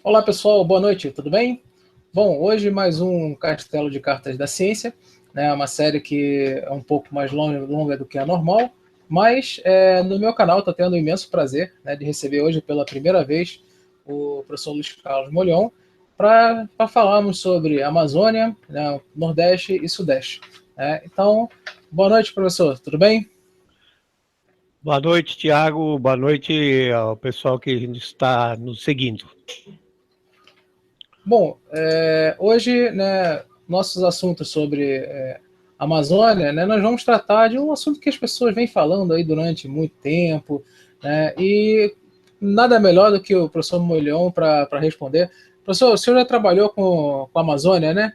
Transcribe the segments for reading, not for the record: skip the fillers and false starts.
Olá pessoal, boa noite, tudo bem? Bom, hoje mais um Castelo de Cartas da Ciência, né? Uma série que é um pouco mais longa do que a normal, mas no meu canal estou tendo um imenso prazer, né, de receber hoje pela primeira vez o professor Luiz Carlos Molhon para falarmos sobre Amazônia, né, Nordeste e Sudeste. Né? Então, boa noite, professor, tudo bem? Boa noite, Tiago. Boa noite ao pessoal que está nos seguindo. Bom, hoje, né, nossos assuntos sobre Amazônia, né, nós vamos tratar de um assunto que as pessoas vêm falando aí durante muito tempo, né, e nada melhor do que o professor Molhon para responder. Professor, o senhor já trabalhou com a Amazônia, né?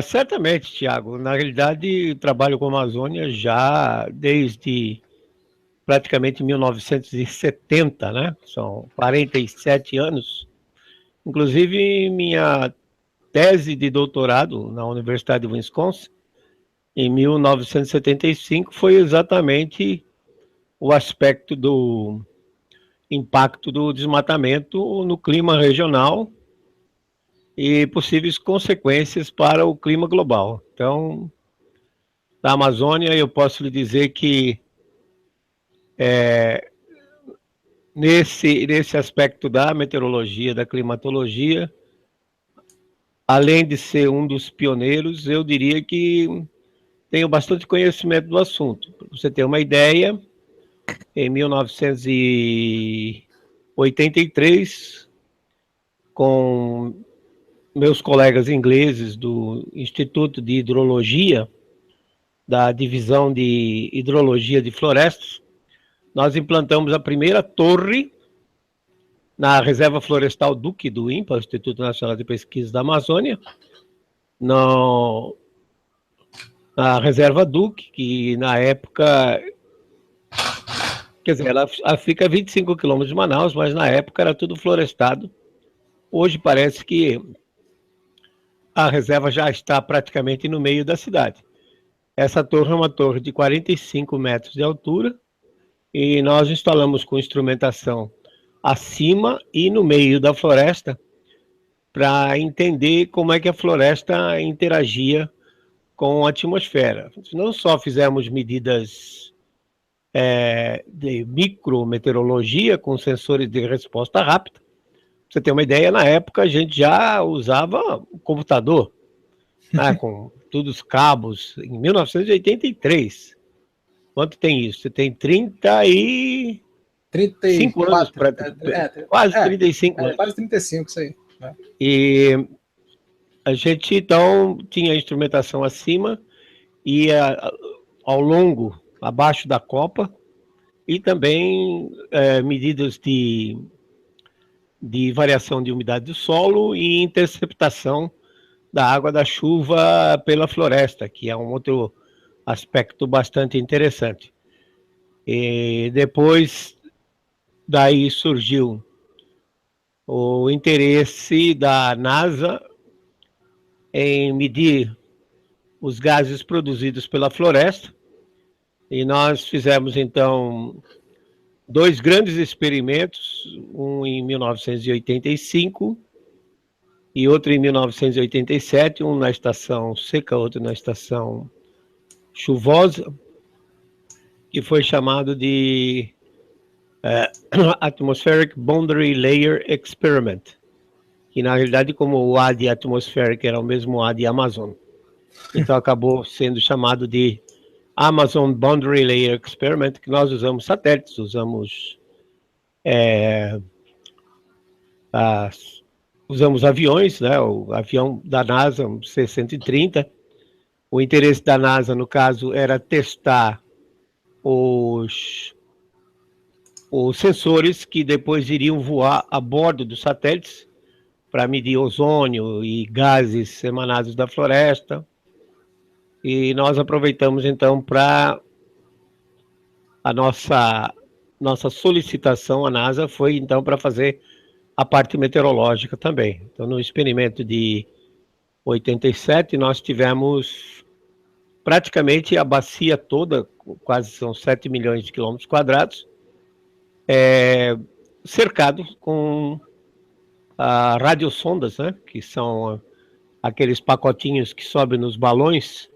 Certamente, Tiago. Na realidade, trabalho com a Amazônia já desde praticamente 1970, né? São 47 anos. Inclusive, minha tese de doutorado na Universidade de Wisconsin, em 1975, foi exatamente o aspecto do impacto do desmatamento no clima regional e possíveis consequências para o clima global. Então, da Amazônia, eu posso lhe dizer que nesse aspecto da meteorologia, da climatologia, além de ser um dos pioneiros, eu diria que tenho bastante conhecimento do assunto. Para você ter uma ideia, em 1983, com meus colegas ingleses do Instituto de Hidrologia, da Divisão de Hidrologia de Florestas, nós implantamos a primeira torre na Reserva Florestal Duque do INPA, Instituto Nacional de Pesquisa da Amazônia, na Reserva Duque, que na época, quer dizer, ela fica a 25 quilômetros de Manaus, mas na época era tudo florestado. Hoje parece que a reserva já está praticamente no meio da cidade. Essa torre é uma torre de 45 metros de altura e nós instalamos com instrumentação acima e no meio da floresta para entender como é que a floresta interagia com a atmosfera. Não só fizemos medidas de micrometeorologia com sensores de resposta rápida. Pra você ter uma ideia, na época a gente já usava o computador, né, com todos os cabos, em 1983. Quanto tem isso? Você tem 35 anos, 34. quase 35 anos. Quase 35, isso aí. Né? E a gente, então, tinha a instrumentação acima e ao longo, abaixo da copa, e também medidas de variação de umidade do solo e interceptação da água da chuva pela floresta, que é um outro aspecto bastante interessante. E depois daí surgiu o interesse da NASA em medir os gases produzidos pela floresta, e nós fizemos então dois grandes experimentos, um em 1985 e outro em 1987, um na estação seca, outro na estação chuvosa, que foi chamado de Atmospheric Boundary Layer Experiment, que na realidade, como o A de atmospheric era o mesmo A de Amazon, então acabou sendo chamado de Amazon Boundary Layer Experiment, que nós usamos satélites, usamos usamos aviões, né? O avião da NASA, um C-130. O interesse da NASA, no caso, era testar os sensores que depois iriam voar a bordo dos satélites para medir ozônio e gases emanados da floresta. E nós aproveitamos, então, para a nossa solicitação à NASA foi, então, para fazer a parte meteorológica também. Então, no experimento de 87, nós tivemos praticamente a bacia toda, quase são 7 milhões de quilômetros quadrados, cercado com radiosondas, né, que são aqueles pacotinhos que sobem nos balões,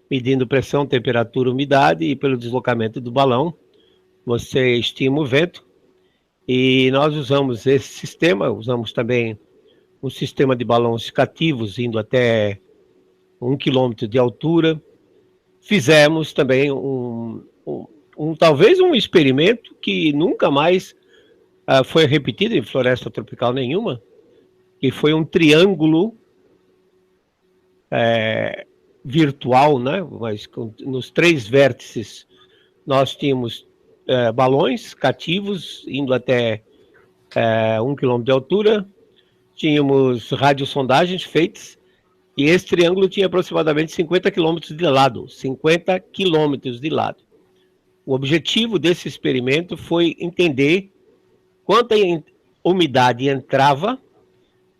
medindo pressão, temperatura, umidade, e pelo deslocamento do balão, você estima o vento. E nós usamos esse sistema, usamos também um sistema de balões cativos, indo até 1 quilômetro de altura. Fizemos também talvez um experimento que nunca mais foi repetido em floresta tropical nenhuma, que foi um triângulo virtual, né? Mas nos 3 vértices nós tínhamos balões cativos indo até 1 quilômetro de altura, tínhamos radiosondagens feitas, e esse triângulo tinha aproximadamente 50 quilômetros de lado. 50 quilômetros de lado. O objetivo desse experimento foi entender quanta umidade entrava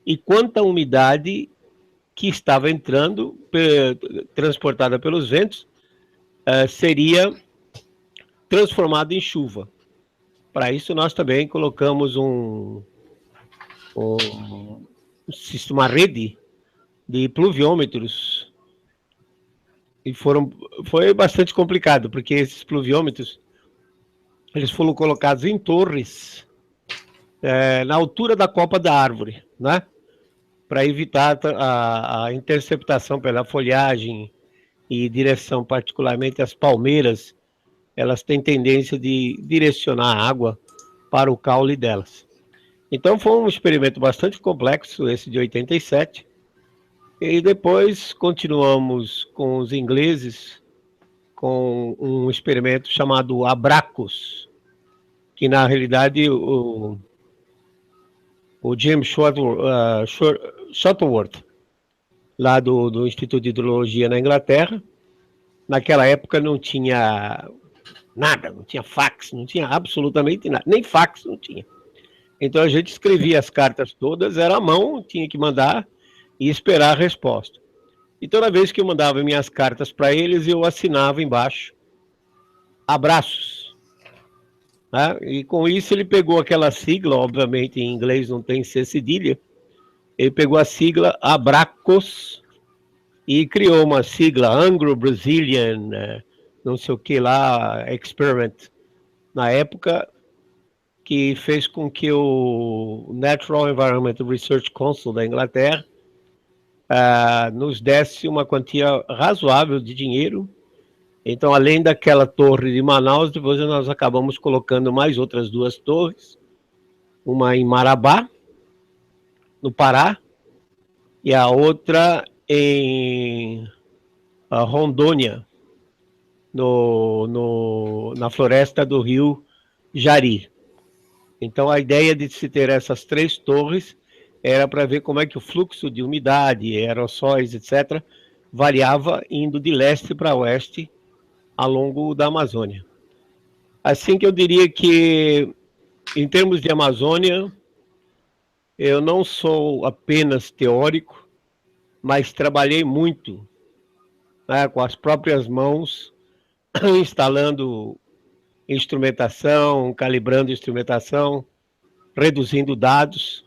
e quanta umidade que estava entrando, transportada pelos ventos, seria transformada em chuva. Para isso, nós também colocamos uma rede de pluviômetros, e foi bastante complicado, porque esses pluviômetros eles foram colocados em torres na altura da copa da árvore, né? Para evitar a interceptação pela folhagem e direção, particularmente as palmeiras, elas têm tendência de direcionar a água para o caule delas. Então foi um experimento bastante complexo, esse de 87, e depois continuamos com os ingleses com um experimento chamado Abracus, que na realidade o James Shuttleworth, lá do Instituto de Hidrologia na Inglaterra, naquela época não tinha nada, não tinha fax, não tinha absolutamente nada, nem fax não tinha. Então a gente escrevia as cartas todas, era à mão, tinha que mandar e esperar a resposta. E toda vez que eu mandava minhas cartas para eles, eu assinava embaixo, abraços. Né? E com isso ele pegou aquela sigla, obviamente em inglês não tem C cedilha, ele pegou a sigla Abracus e criou uma sigla Anglo-Brazilian, não sei o que lá, Experiment, na época, que fez com que o Natural Environment Research Council da Inglaterra nos desse uma quantia razoável de dinheiro. Então, além daquela torre de Manaus, depois nós acabamos colocando mais outras 2 torres, uma em Marabá, no Pará, e a outra em Rondônia, na floresta do rio Jari. Então, a ideia de se ter essas 3 torres era para ver como é que o fluxo de umidade, aerossóis, etc., variava indo de leste para oeste ao longo da Amazônia. Assim que eu diria que, em termos de Amazônia, eu não sou apenas teórico, mas trabalhei muito, né, com as próprias mãos, instalando instrumentação, calibrando instrumentação, reduzindo dados,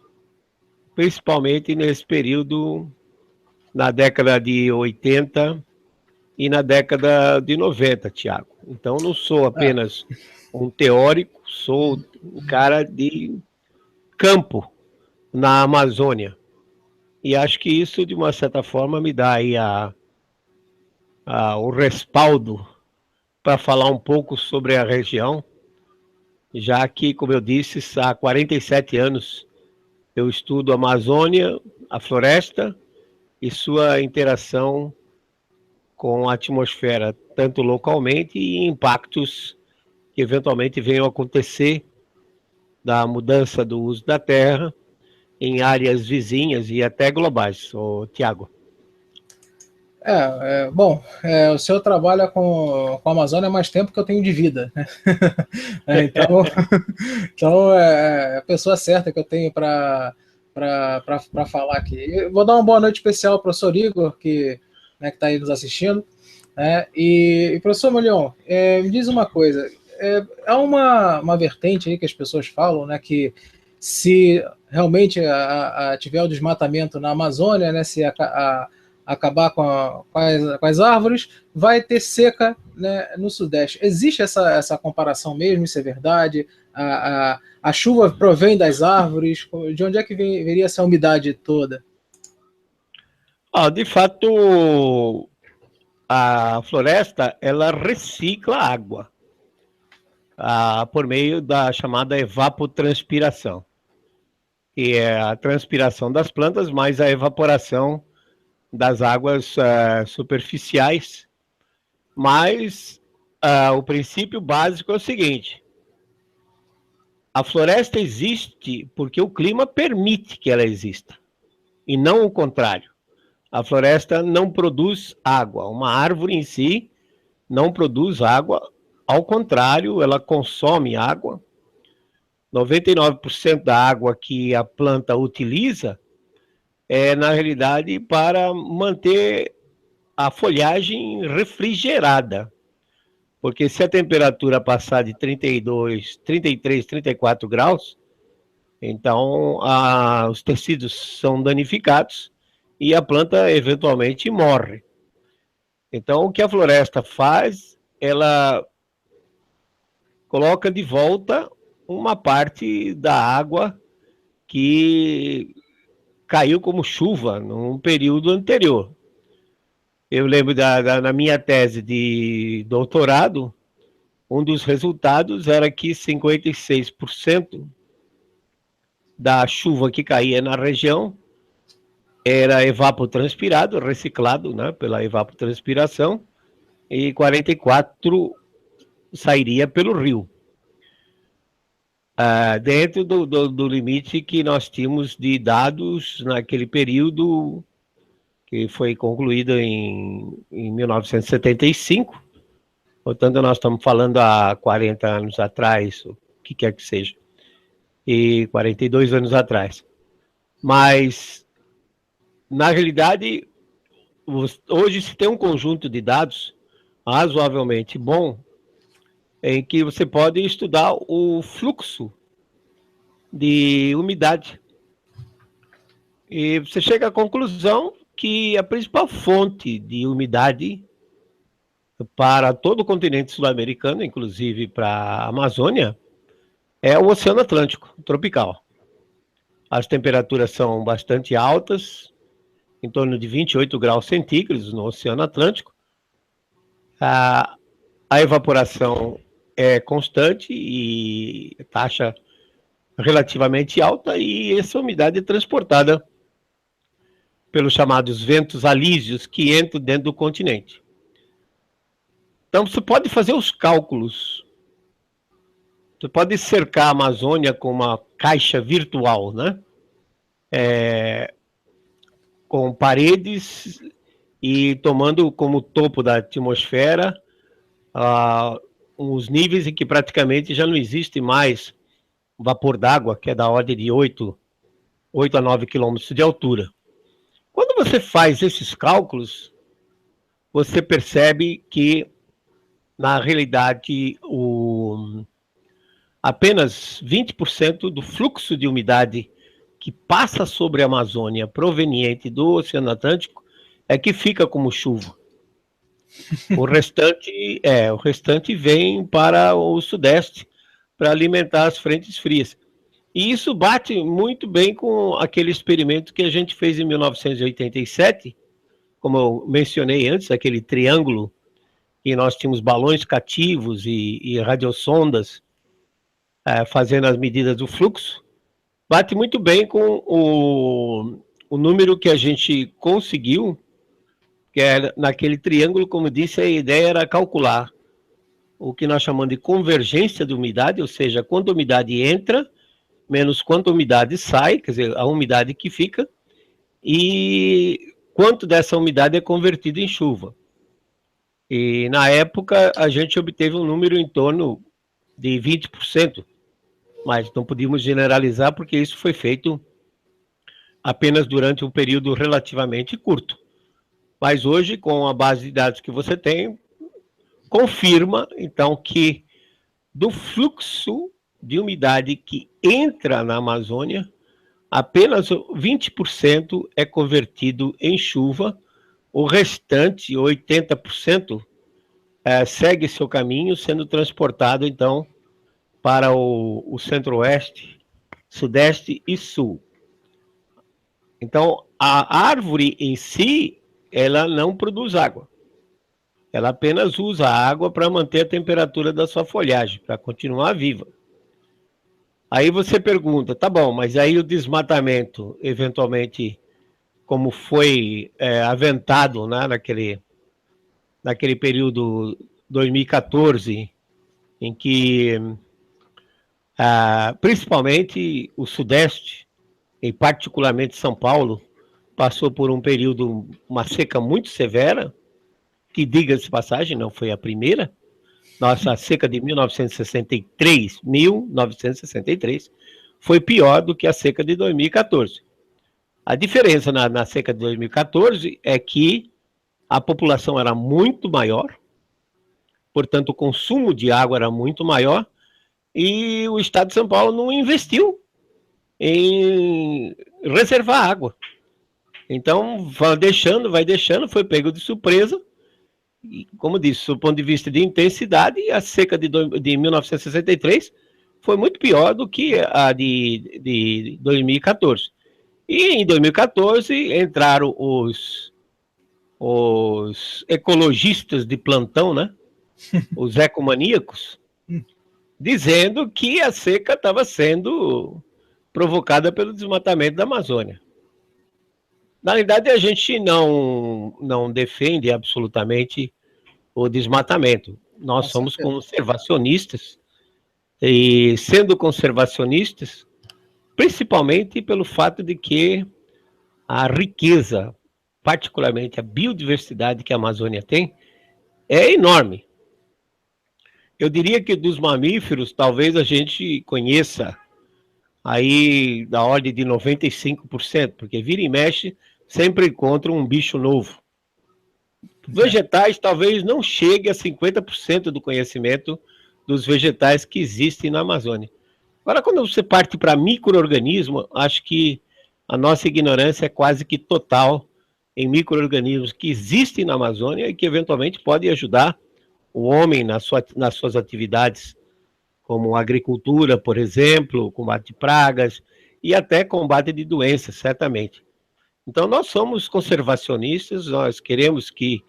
principalmente nesse período, na década de 80 e na década de 90, Tiago. Então, não sou apenas um teórico, sou um cara de campo na Amazônia. E acho que isso, de uma certa forma, me dá aí o respaldo para falar um pouco sobre a região, já que, como eu disse, há 47 anos eu estudo a Amazônia, a floresta e sua interação com a atmosfera, tanto localmente e impactos que eventualmente venham a acontecer da mudança do uso da terra em áreas vizinhas e até globais, Tiago. Bom, o senhor trabalha com a Amazônia há mais tempo que eu tenho de vida, né? Então é a pessoa certa que eu tenho para falar aqui. Eu vou dar uma boa noite especial ao professor Igor, que está aí nos assistindo. Né? E professor Molion, me diz uma coisa, há uma vertente aí que as pessoas falam, né, que se realmente tiver o desmatamento na Amazônia, né, se acabar com as árvores, vai ter seca, né, no Sudeste. Existe essa comparação mesmo? Isso é verdade? A chuva provém das árvores? De onde é que viria essa umidade toda? De fato, a floresta ela recicla água por meio da chamada evapotranspiração, que é a transpiração das plantas mais a evaporação das águas superficiais. Mas o princípio básico é o seguinte: a floresta existe porque o clima permite que ela exista, e não o contrário. A floresta não produz água. Uma árvore em si não produz água, ao contrário, ela consome água. 99% da água que a planta utiliza é, na realidade, para manter a folhagem refrigerada. Porque se a temperatura passar de 32, 33, 34 graus, então os tecidos são danificados e a planta eventualmente morre. Então, o que a floresta faz, ela coloca de volta uma parte da água que caiu como chuva num período anterior. Eu lembro na minha tese de doutorado, um dos resultados era que 56% da chuva que caía na região era evapotranspirado, reciclado, né, pela evapotranspiração, e 44% sairia pelo rio, dentro do limite que nós tínhamos de dados naquele período que foi concluído em 1975, portanto nós estamos falando há 40 anos atrás, o que quer que seja, e 42 anos atrás. Mas, na realidade, hoje se tem um conjunto de dados razoavelmente bom, em que você pode estudar o fluxo de umidade. E você chega à conclusão que a principal fonte de umidade para todo o continente sul-americano, inclusive para a Amazônia, é o Oceano Atlântico tropical. As temperaturas são bastante altas, em torno de 28 graus centígrados no Oceano Atlântico. A evaporação é constante e taxa relativamente alta, e essa umidade é transportada pelos chamados ventos alísios que entram dentro do continente. Então você pode fazer os cálculos. Você pode cercar a Amazônia com uma caixa virtual, né? Com paredes e tomando como topo da atmosfera os níveis em que praticamente já não existe mais vapor d'água, que é da ordem de 8 a 9 quilômetros de altura. Quando você faz esses cálculos, você percebe que, na realidade, apenas 20% do fluxo de umidade que passa sobre a Amazônia, proveniente do Oceano Atlântico, é que fica como chuva. O restante vem para o Sudeste para alimentar as frentes frias. E isso bate muito bem com aquele experimento que a gente fez em 1987, como eu mencionei antes, aquele triângulo, que nós tínhamos balões cativos e radiosondas fazendo as medidas do fluxo. Bate muito bem com o número que a gente conseguiu, que é naquele triângulo, como disse, a ideia era calcular o que nós chamamos de convergência de umidade, ou seja, quanta umidade entra, menos quanta umidade sai, quer dizer, a umidade que fica, e quanto dessa umidade é convertido em chuva. E na época a gente obteve um número em torno de 20%, mas não podíamos generalizar porque isso foi feito apenas durante um período relativamente curto. Mas hoje, com a base de dados que você tem, confirma, então, que do fluxo de umidade que entra na Amazônia, apenas 20% é convertido em chuva, o restante, 80%, segue seu caminho, sendo transportado, então, para o centro-oeste, sudeste e sul. Então, a árvore em si, ela não produz água. Ela apenas usa a água para manter a temperatura da sua folhagem, para continuar viva. Aí você pergunta, tá bom, mas aí o desmatamento, eventualmente, como foi aventado, né, naquele período 2014, em que principalmente o Sudeste, e particularmente São Paulo, passou por um período, uma seca muito severa, que, diga-se de passagem, não foi a primeira. Nossa seca de 1963 foi pior do que a seca de 2014. A diferença na seca de 2014 é que a população era muito maior, portanto o consumo de água era muito maior, e o estado de São Paulo não investiu em reservar água. Então, vai deixando, foi pego de surpresa. E, como disse, do ponto de vista de intensidade, a seca de 1963 foi muito pior do que a de 2014. E em 2014 entraram os ecologistas de plantão, né? Os ecomaníacos, dizendo que a seca estava sendo provocada pelo desmatamento da Amazônia. Na verdade, a gente não defende absolutamente o desmatamento. Nós somos conservacionistas, e sendo conservacionistas, principalmente pelo fato de que a riqueza, particularmente a biodiversidade que a Amazônia tem, é enorme. Eu diria que dos mamíferos, talvez a gente conheça aí da ordem de 95%, porque vira e mexe, sempre encontra um bicho novo. Vegetais talvez não chegue a 50% do conhecimento dos vegetais que existem na Amazônia. Agora, quando você parte para micro-organismo, acho que a nossa ignorância é quase que total em micro-organismos que existem na Amazônia e que eventualmente podem ajudar o homem nas suas atividades, como agricultura, por exemplo, combate de pragas e até combate de doenças, certamente. Então, nós somos conservacionistas, nós queremos que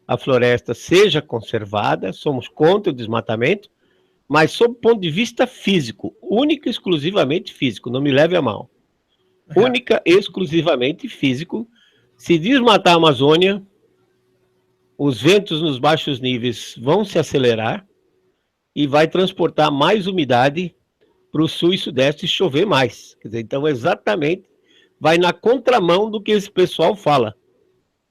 a floresta seja conservada, somos contra o desmatamento, mas sob o ponto de vista físico, única e exclusivamente físico, não me leve a mal. Única e exclusivamente físico. Se desmatar a Amazônia, os ventos nos baixos níveis vão se acelerar e vai transportar mais umidade para o sul e sudeste e chover mais. Quer dizer, então, exatamente, vai na contramão do que esse pessoal fala.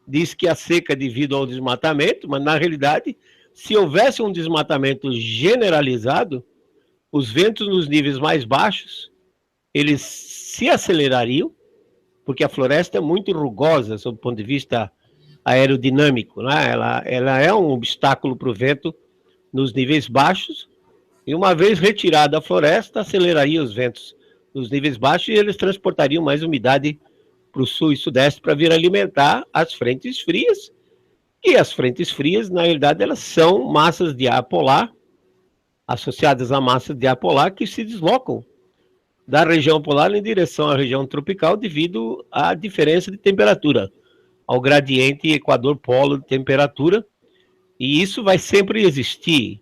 Diz que a seca é devido ao desmatamento, mas, na realidade, se houvesse um desmatamento generalizado, os ventos nos níveis mais baixos, eles se acelerariam, porque a floresta é muito rugosa, sob o ponto de vista aerodinâmico, né? Ela é um obstáculo para o vento nos níveis baixos, e uma vez retirada a floresta, aceleraria os ventos nos níveis baixos e eles transportariam mais umidade para o sul e sudeste para vir alimentar as frentes frias. E as frentes frias, na realidade, elas são massas de ar polar, associadas a massas de ar polar que se deslocam da região polar em direção à região tropical devido à diferença de temperatura, ao gradiente equador-polo de temperatura, e isso vai sempre existir,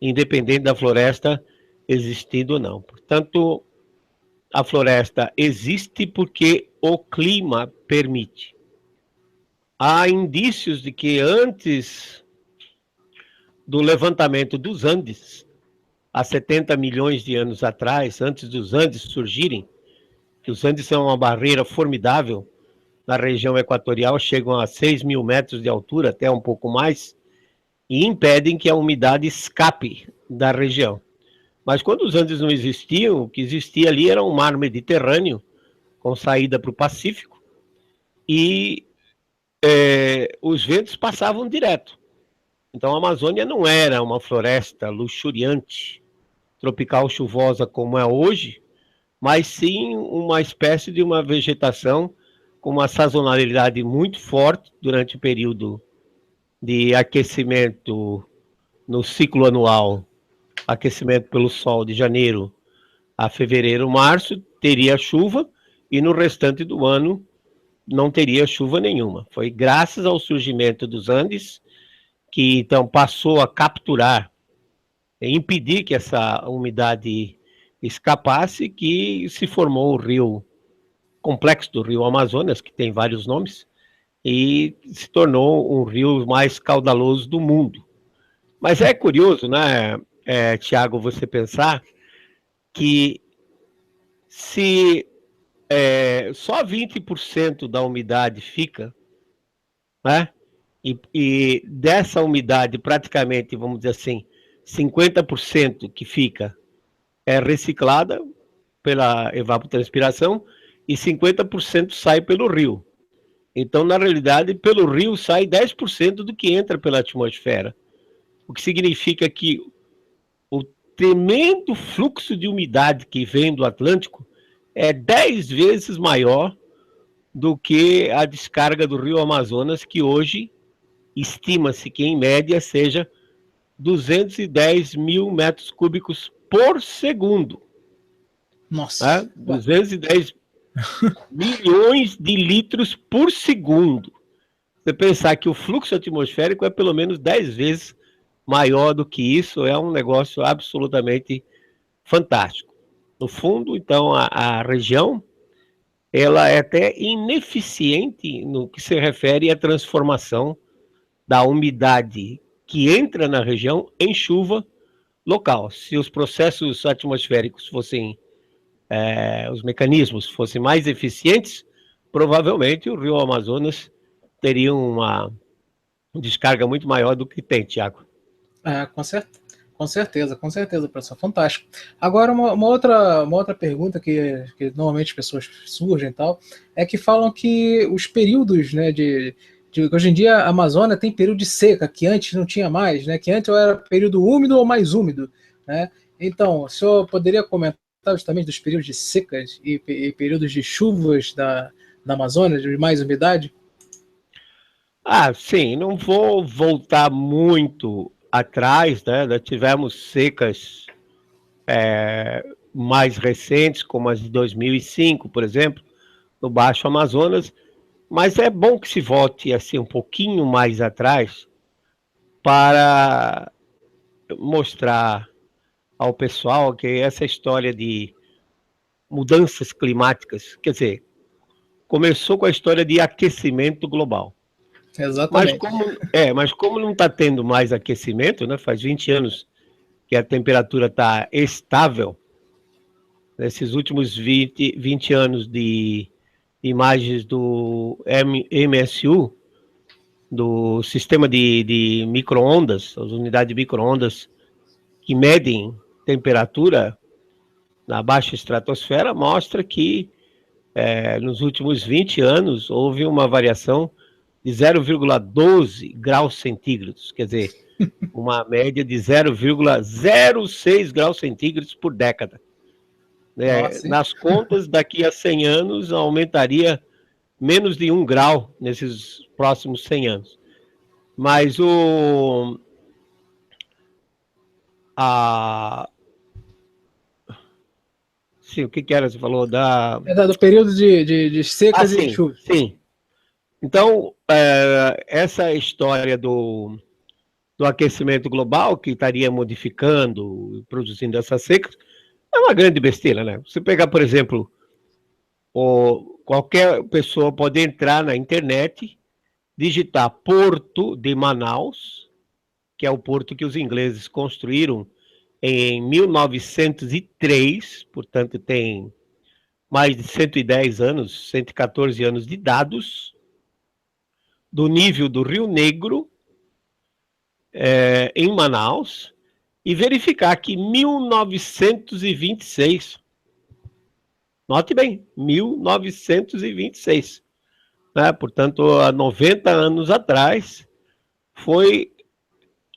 independente da floresta existindo ou não. Portanto, a floresta existe porque o clima permite. Há indícios de que antes do levantamento dos Andes, há 70 milhões de anos atrás, antes dos Andes surgirem, que os Andes são uma barreira formidável na região equatorial, chegam a 6 mil metros de altura, até um pouco mais, e impedem que a umidade escape da região. Mas quando os Andes não existiam, o que existia ali era um mar Mediterrâneo, com saída para o Pacífico, e os ventos passavam direto. Então a Amazônia não era uma floresta luxuriante, tropical chuvosa como é hoje, mas sim uma espécie de uma vegetação com uma sazonalidade muito forte durante o período de aquecimento no ciclo anual, aquecimento pelo sol de janeiro a fevereiro, março, teria chuva, e no restante do ano não teria chuva nenhuma. Foi graças ao surgimento dos Andes que então passou a capturar e impedir que essa umidade escapasse, que se formou o rio complexo do rio Amazonas, que tem vários nomes, e se tornou um rio mais caudaloso do mundo. Mas é curioso, né, Tiago, você pensar que se só 20% da umidade fica, né? E dessa umidade, praticamente, vamos dizer assim, 50% que fica é reciclada pela evapotranspiração e 50% sai pelo rio. Então, na realidade, pelo rio sai 10% do que entra pela atmosfera, o que significa que o tremendo fluxo de umidade que vem do Atlântico é 10 vezes maior do que a descarga do rio Amazonas, que hoje estima-se que, em média, seja 210 mil metros cúbicos por segundo. Nossa. Né? 210 milhões de litros por segundo. Você pensar que o fluxo atmosférico é pelo menos 10 vezes maior do que isso, é um negócio absolutamente fantástico. No fundo, então, a região ela é até ineficiente no que se refere à transformação da umidade que entra na região em chuva local. Se os processos atmosféricos fossem, os mecanismos fossem mais eficientes, provavelmente o rio Amazonas teria uma descarga muito maior do que tem, Tiago. Com certeza, professor. Fantástico. Agora, uma outra pergunta que normalmente as pessoas surgem e tal, é que falam que os períodos, né, hoje em dia a Amazônia tem período de seca, que antes não tinha mais, né, que antes era período úmido ou mais úmido, né? Então, o senhor poderia comentar justamente dos períodos de secas e períodos de chuvas da Amazônia, de mais umidade? Sim, não vou voltar muito atrás, né? Já tivemos secas mais recentes, como as de 2005, por exemplo, no Baixo Amazonas, mas é bom que se volte assim um pouquinho mais atrás para mostrar ao pessoal que essa história de mudanças climáticas, quer dizer, começou com a história de aquecimento global. Exatamente. Mas como não está tendo mais aquecimento, né? Faz 20 anos que a temperatura está estável. Nesses últimos 20 anos de imagens do MSU, do sistema de micro-ondas, as unidades de micro-ondas que medem temperatura na baixa estratosfera, mostra que nos últimos 20 anos houve uma variação de 0,12 graus centígrados, quer dizer, uma média de 0,06 graus centígrados por década. Nas contas, daqui a 100 anos, aumentaria menos de 1 grau nesses próximos 100 anos. Mas sim, o que era? Você falou do período de secas e chuvas. Sim. Então, essa história do aquecimento global, que estaria modificando, produzindo essas secas, é uma grande besteira, né? Você pegar, por exemplo, qualquer pessoa pode entrar na internet, digitar Porto de Manaus, que é o porto que os ingleses construíram em 1903, portanto tem mais de 110 anos, 114 anos de dados, do nível do Rio Negro, em Manaus, e verificar que 1926, note bem, 1926, né? Portanto, há 90 anos atrás, foi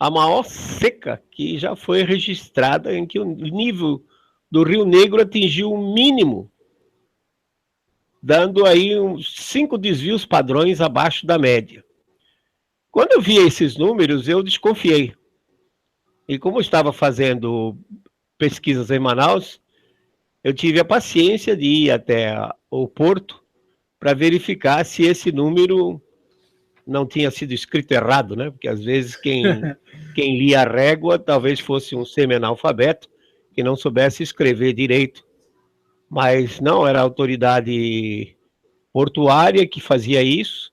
a maior seca que já foi registrada, em que o nível do Rio Negro atingiu o mínimo, dando aí uns 5 desvios padrões abaixo da média. Quando eu vi esses números, eu desconfiei. E como eu estava fazendo pesquisas em Manaus, eu tive a paciência de ir até o porto para verificar se esse número não tinha sido escrito errado, né? Porque às vezes quem lia a régua talvez fosse um semi-analfabeto que não soubesse escrever direito. Mas não, era a autoridade portuária que fazia isso,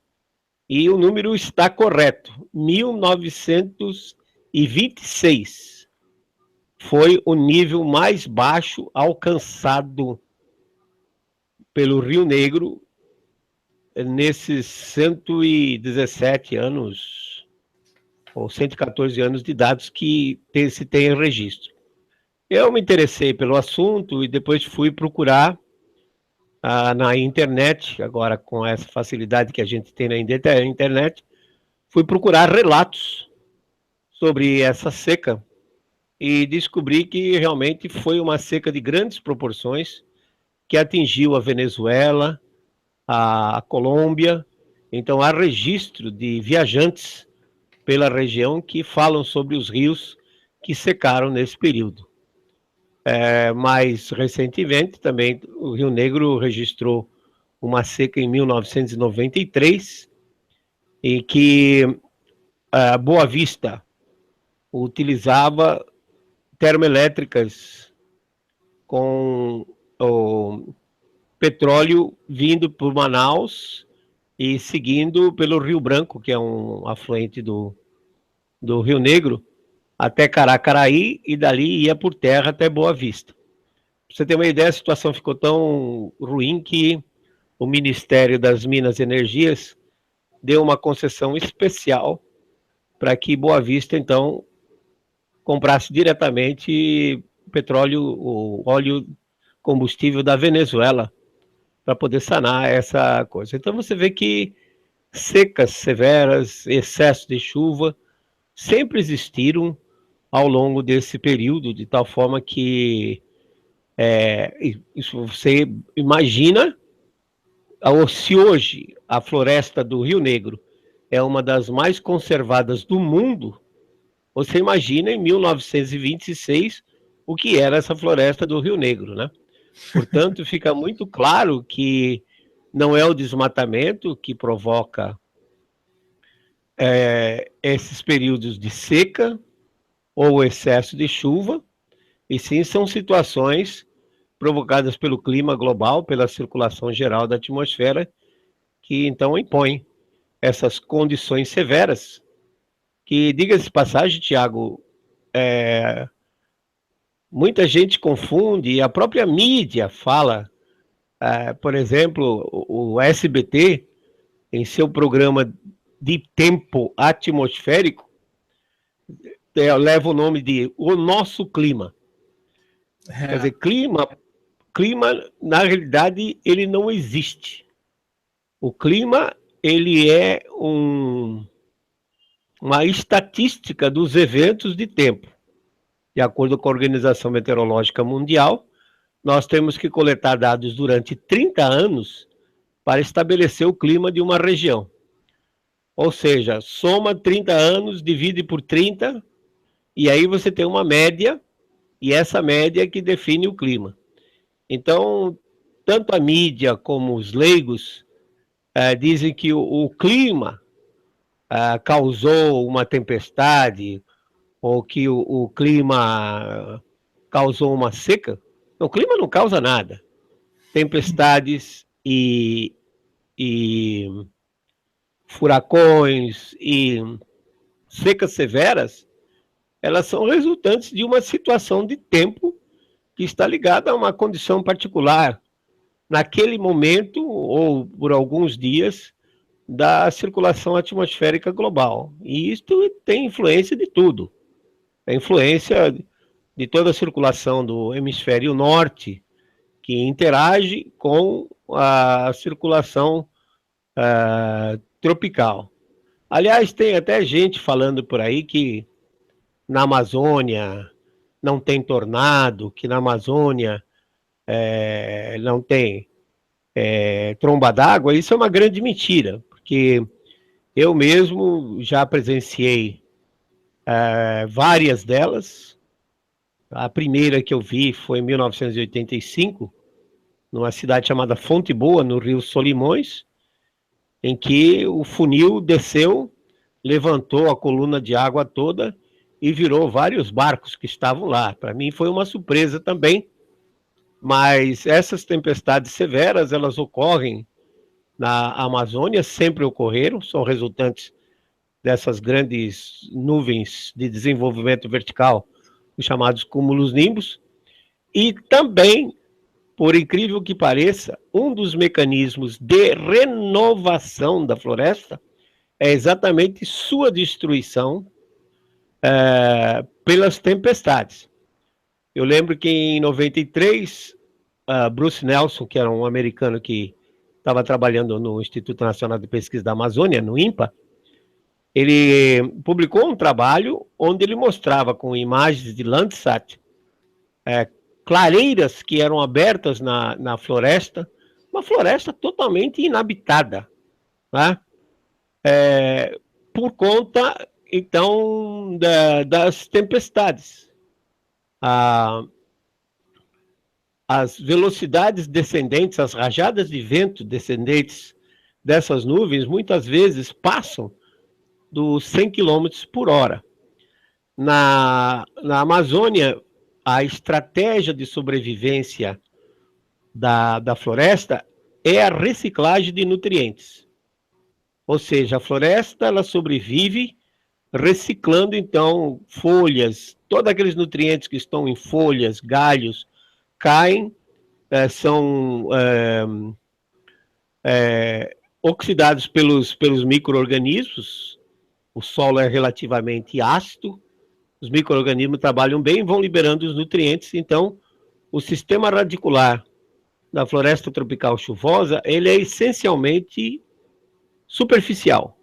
e o número está correto. 1926 foi o nível mais baixo alcançado pelo Rio Negro nesses 117 anos, ou 114 anos de dados que se tem registro. Eu me interessei pelo assunto e depois fui procurar na internet, agora com essa facilidade que a gente tem na internet, fui procurar relatos sobre essa seca e descobri que realmente foi uma seca de grandes proporções que atingiu a Venezuela, a Colômbia. Então há registro de viajantes pela região que falam sobre os rios que secaram nesse período. Mais recentemente, também, o Rio Negro registrou uma seca em 1993, em que Boa Vista utilizava termoelétricas com o petróleo vindo por Manaus e seguindo pelo Rio Branco, que é um afluente do Rio Negro, até Caracaraí, e dali ia por terra até Boa Vista. Pra você ter uma ideia, a situação ficou tão ruim que o Ministério das Minas e Energias deu uma concessão especial para que Boa Vista, então, comprasse diretamente petróleo, o óleo combustível da Venezuela, para poder sanar essa coisa. Então você vê que secas severas, excesso de chuva, sempre existiram ao longo desse período, de tal forma que isso você imagina, se hoje a floresta do Rio Negro é uma das mais conservadas do mundo, você imagina em 1926 o que era essa floresta do Rio Negro, né? Portanto, fica muito claro que não é o desmatamento que provoca esses períodos de seca ou excesso de chuva, e sim são situações provocadas pelo clima global, pela circulação geral da atmosfera, que então impõem essas condições severas, que, diga-se de passagem, Tiago, muita gente confunde, e a própria mídia fala, por exemplo, o SBT, em seu programa de tempo atmosférico, leva o nome de O Nosso Clima. Quer dizer, clima, na realidade, ele não existe. O clima, ele é uma estatística dos eventos de tempo. De acordo com a Organização Meteorológica Mundial, nós temos que coletar dados durante 30 anos para estabelecer o clima de uma região. Ou seja, soma 30 anos, divide por 30, e aí você tem uma média, e essa média é que define o clima. Então, tanto a mídia como os leigos dizem que o clima causou uma tempestade, ou que o clima causou uma seca. O clima não causa nada. Tempestades e furacões e secas severas, elas são resultantes de uma situação de tempo que está ligada a uma condição particular, naquele momento, ou por alguns dias, da circulação atmosférica global. E isto tem influência de tudo. A influência de toda a circulação do hemisfério norte, que interage com a circulação tropical. Aliás, tem até gente falando por aí que na Amazônia não tem tornado, que na Amazônia não tem tromba d'água, isso é uma grande mentira, porque eu mesmo já presenciei várias delas. A primeira que eu vi foi em 1985, numa cidade chamada Fonte Boa, no Rio Solimões, em que o funil desceu, levantou a coluna de água toda e virou vários barcos que estavam lá. Para mim foi uma surpresa também, mas essas tempestades severas, elas ocorrem na Amazônia, sempre ocorreram, são resultantes dessas grandes nuvens de desenvolvimento vertical, os chamados cúmulos nimbus, e também, por incrível que pareça, um dos mecanismos de renovação da floresta é exatamente sua destruição pelas tempestades. Eu lembro que em 93, Bruce Nelson, que era um americano que estava trabalhando no Instituto Nacional de Pesquisa da Amazônia, no INPA, ele publicou um trabalho onde ele mostrava com imagens de Landsat clareiras que eram abertas na floresta, uma floresta totalmente inabitada, né? Por conta, então, das tempestades. As velocidades descendentes, as rajadas de vento descendentes dessas nuvens, muitas vezes passam dos 100 km por hora. Na Amazônia, a estratégia de sobrevivência da floresta é a reciclagem de nutrientes. Ou seja, a floresta ela sobrevive reciclando, então, folhas, todos aqueles nutrientes que estão em folhas, galhos, caem, são oxidados pelos micro-organismos. O solo é relativamente ácido, os micro-organismos trabalham bem e vão liberando os nutrientes. Então, o sistema radicular da floresta tropical chuvosa, ele é essencialmente superficial.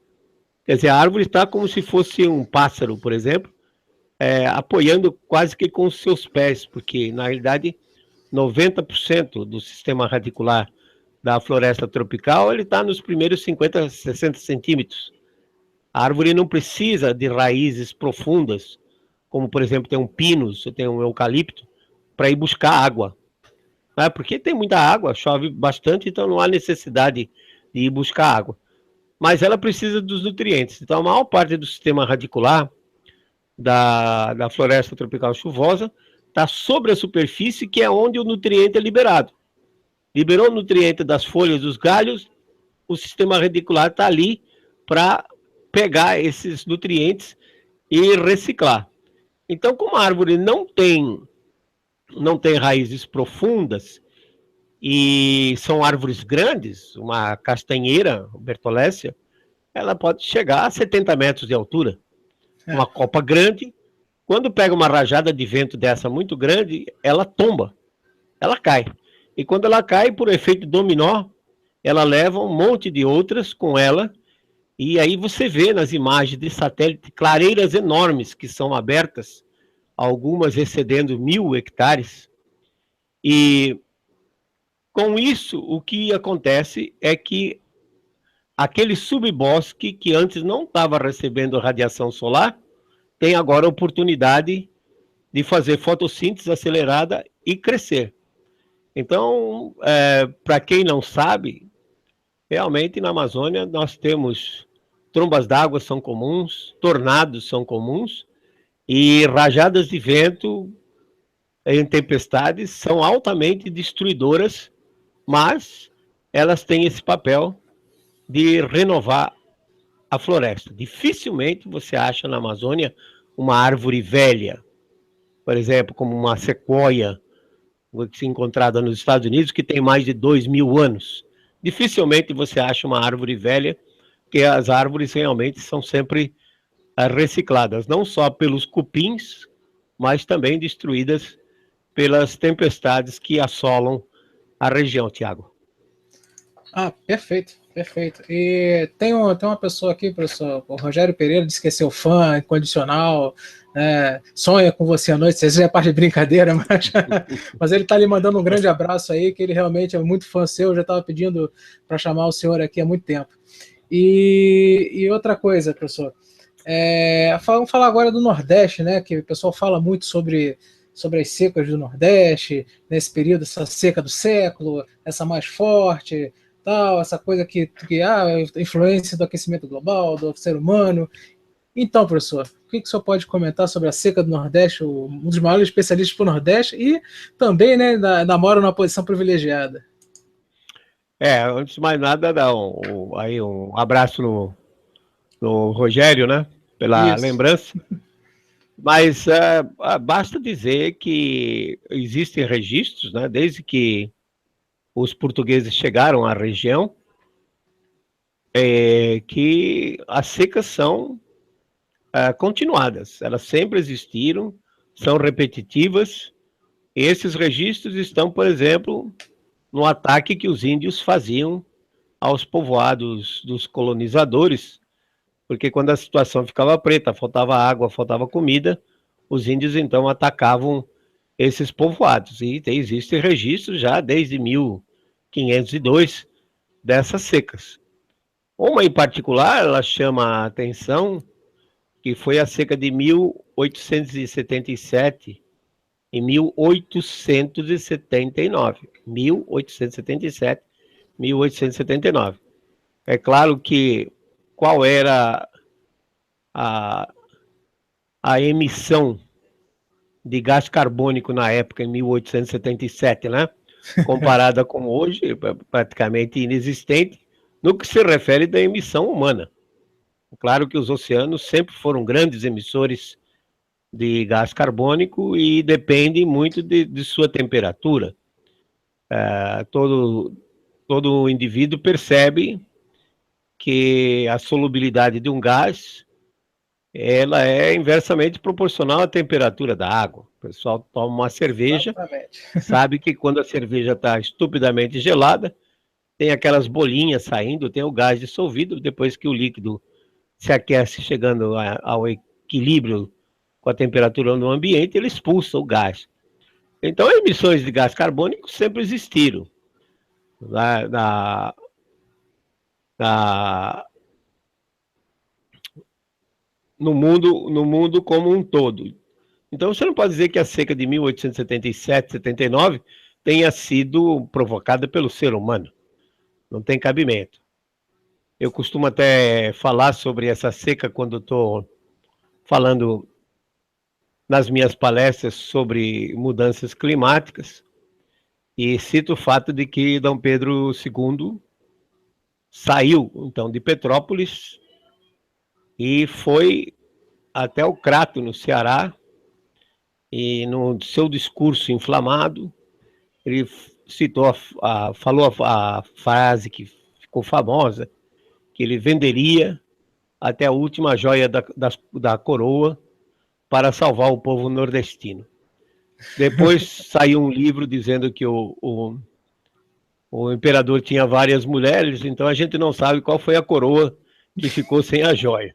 Quer dizer, a árvore está como se fosse um pássaro, por exemplo, apoiando quase que com os seus pés, porque, na realidade, 90% do sistema radicular da floresta tropical, ele está nos primeiros 50, 60 centímetros. A árvore não precisa de raízes profundas, como, por exemplo, tem um pinus, tem um eucalipto, para ir buscar água. Porque tem muita água, chove bastante, então não há necessidade de ir buscar água. Mas ela precisa dos nutrientes. Então, a maior parte do sistema radicular da floresta tropical chuvosa está sobre a superfície, que é onde o nutriente é liberado. Liberou o nutriente das folhas, dos galhos, o sistema radicular está ali para pegar esses nutrientes e reciclar. Então, como a árvore não tem raízes profundas e são árvores grandes, uma castanheira, bertollécia, ela pode chegar a 70 metros de altura. Uma copa grande, quando pega uma rajada de vento dessa muito grande, ela tomba, ela cai. E quando ela cai, por efeito dominó, ela leva um monte de outras com ela, e aí você vê nas imagens de satélite clareiras enormes que são abertas, algumas excedendo 1.000 hectares. E com isso, o que acontece é que aquele subbosque que antes não estava recebendo radiação solar, tem agora a oportunidade de fazer fotossíntese acelerada e crescer. Então, para quem não sabe, realmente na Amazônia nós temos trombas d'água são comuns, tornados são comuns, e rajadas de vento em tempestades são altamente destruidoras, mas elas têm esse papel de renovar a floresta. Dificilmente você acha na Amazônia uma árvore velha, por exemplo, como uma sequoia, encontrada nos Estados Unidos, que tem mais de 2.000 anos. Dificilmente você acha uma árvore velha, porque as árvores realmente são sempre recicladas, não só pelos cupins, mas também destruídas pelas tempestades que assolam a região, Tiago. Ah, perfeito, perfeito. E tem uma pessoa aqui, professor, o Rogério Pereira, disse que é seu fã incondicional, sonha com você à noite, isso é parte de brincadeira, mas ele está lhe mandando um grande abraço aí, que ele realmente é muito fã seu, já estava pedindo para chamar o senhor aqui há muito tempo. E outra coisa, professor, vamos falar agora do Nordeste, né? Que o pessoal fala muito sobre as secas do Nordeste, nesse período, essa seca do século, essa mais forte, tal, essa coisa que influência do aquecimento global, do ser humano. Então, professor, o que o senhor pode comentar sobre a seca do Nordeste, um dos maiores especialistas para o Nordeste, e também, né, da mora numa posição privilegiada? Antes de mais nada, dar um abraço no Rogério, né? Pela Isso. lembrança. Mas basta dizer que existem registros, né? Desde que os portugueses chegaram à região, que as secas são continuadas. Elas sempre existiram, são repetitivas. Esses registros estão, por exemplo, no ataque que os índios faziam aos povoados dos colonizadores, porque quando a situação ficava preta, faltava água, faltava comida, os índios então atacavam esses povoados. E existem registros já desde 1502 dessas secas. Uma em particular, ela chama a atenção, que foi a seca de 1877 e 1879. 1877, 1879. É claro que qual era a emissão de gás carbônico na época, em 1877, né? Comparada com hoje, praticamente inexistente, no que se refere da emissão humana. Claro que os oceanos sempre foram grandes emissores de gás carbônico e dependem muito de sua temperatura. Todo indivíduo percebe que a solubilidade de um gás ela é inversamente proporcional à temperatura da água. O pessoal toma uma cerveja, sabe que quando a cerveja está estupidamente gelada, tem aquelas bolinhas saindo, tem o gás dissolvido, depois que o líquido se aquece chegando ao equilíbrio com a temperatura no ambiente, ele expulsa o gás. Então, emissões de gás carbônico sempre existiram. No mundo como um todo. Então, você não pode dizer que a seca de 1877, 79 tenha sido provocada pelo ser humano. Não tem cabimento. Eu costumo até falar sobre essa seca quando estou falando nas minhas palestras sobre mudanças climáticas e cito o fato de que Dom Pedro II saiu, então, de Petrópolis e foi até o Crato, no Ceará, e no seu discurso inflamado, ele citou, falou a frase que ficou famosa, que ele venderia até a última joia da coroa para salvar o povo nordestino. Depois saiu um livro dizendo que o imperador tinha várias mulheres, então a gente não sabe qual foi a coroa que ficou sem a joia.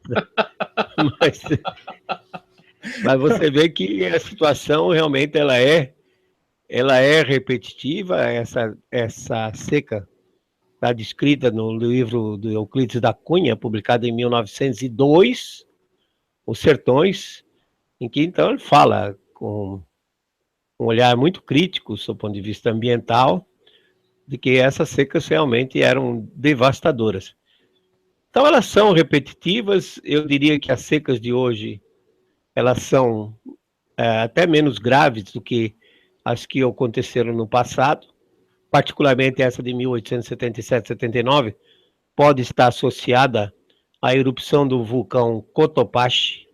Mas você vê que a situação realmente ela é repetitiva, essa seca está descrita no livro do Euclides da Cunha, publicado em 1902, Os Sertões, em que então ele fala com um olhar muito crítico, do ponto de vista ambiental, de que essas secas realmente eram devastadoras. Então elas são repetitivas, eu diria que as secas de hoje, elas são até menos graves do que as que aconteceram no passado, particularmente essa de 1877, 79, pode estar associada à erupção do vulcão Cotopaxi,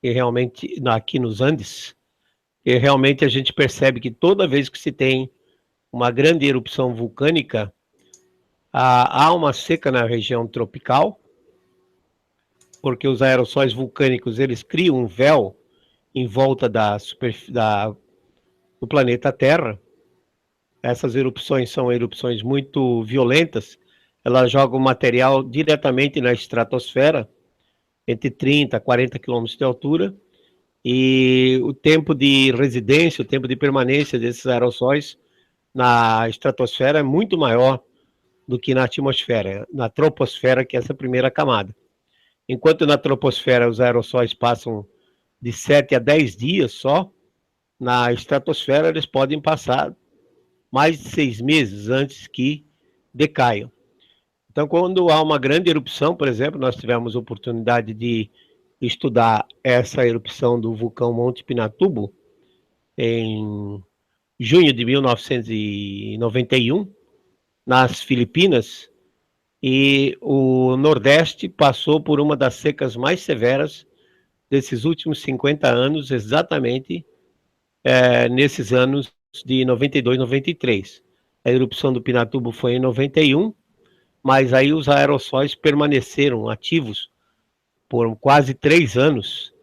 que realmente, aqui nos Andes, e realmente a gente percebe que toda vez que se tem uma grande erupção vulcânica, há uma seca na região tropical, porque os aerossóis vulcânicos eles criam um véu em volta do planeta Terra, essas erupções são erupções muito violentas, elas jogam material diretamente na estratosfera, entre 30 a 40 quilômetros de altura, e o tempo de residência, o tempo de permanência desses aerossóis na estratosfera é muito maior do que na atmosfera, na troposfera, que é essa primeira camada. Enquanto na troposfera os aerossóis passam de 7 a 10 dias só, na estratosfera eles podem passar mais de 6 meses antes que decaiam. Então, quando há uma grande erupção, por exemplo, nós tivemos a oportunidade de estudar essa erupção do vulcão Monte Pinatubo em junho de 1991, nas Filipinas, e o Nordeste passou por uma das secas mais severas desses últimos 50 anos, exatamente nesses anos de 92, 93. A erupção do Pinatubo foi em 91, mas aí os aerossóis permaneceram ativos por quase 3 anos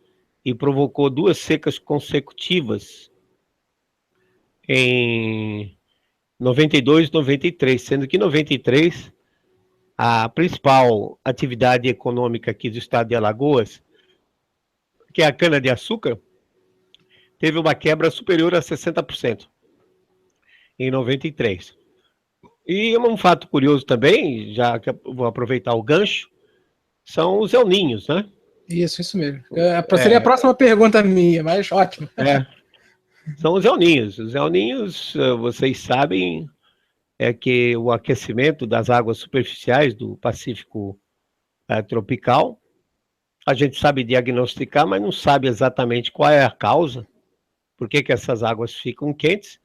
e provocou 2 secas consecutivas em 92 e 93, sendo que em 93 a principal atividade econômica aqui do estado de Alagoas, que é a cana-de-açúcar, teve uma quebra superior a 60% em 93. E um fato curioso também, já que eu vou aproveitar o gancho, são os El Ninhos, né? Isso mesmo. Seria a próxima pergunta minha, mas ótimo. São os El Ninhos. Os El Ninhos, vocês sabem, é que o aquecimento das águas superficiais do Pacífico tropical, a gente sabe diagnosticar, mas não sabe exatamente qual é a causa, por que essas águas ficam quentes.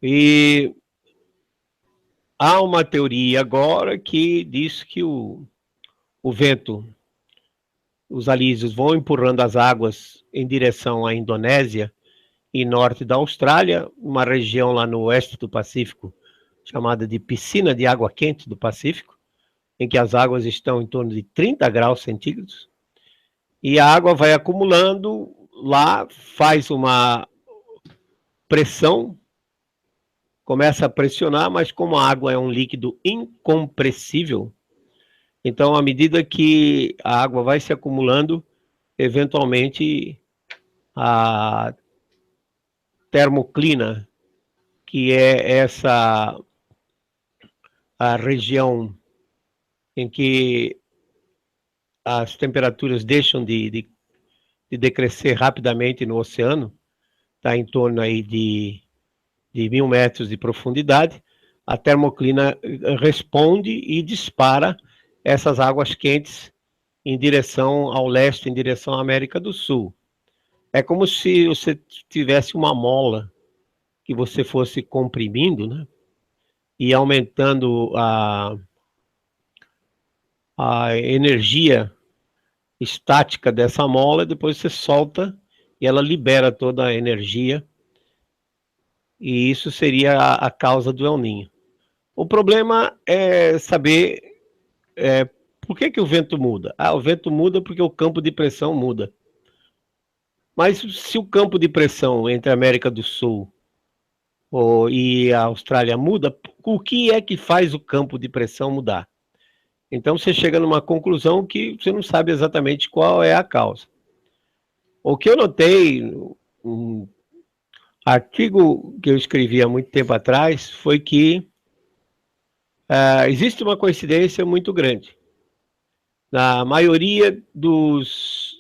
E há uma teoria agora que diz que o vento, os alísios vão empurrando as águas em direção à Indonésia e norte da Austrália, uma região lá no oeste do Pacífico, chamada de piscina de água quente do Pacífico, em que as águas estão em torno de 30 graus centígrados, e a água vai acumulando lá, faz uma pressão, começa a pressionar, mas como a água é um líquido incompressível, então à medida que a água vai se acumulando, eventualmente a termoclina, que é essa a região em que as temperaturas deixam de decrescer rapidamente no oceano, está em torno aí de 1.000 metros de profundidade, a termoclina responde e dispara essas águas quentes em direção ao leste, em direção à América do Sul. É como se você tivesse uma mola que você fosse comprimindo, né? E aumentando a energia estática dessa mola, depois você solta e ela libera toda a energia, e isso seria a causa do El Niño. O problema é saber por que o vento muda. O vento muda porque o campo de pressão muda. Mas se o campo de pressão entre a América do Sul e a Austrália muda, o que é que faz o campo de pressão mudar? Então você chega numa conclusão que você não sabe exatamente qual é a causa. O que eu notei, um artigo que eu escrevi há muito tempo atrás, foi que existe uma coincidência muito grande. Na maioria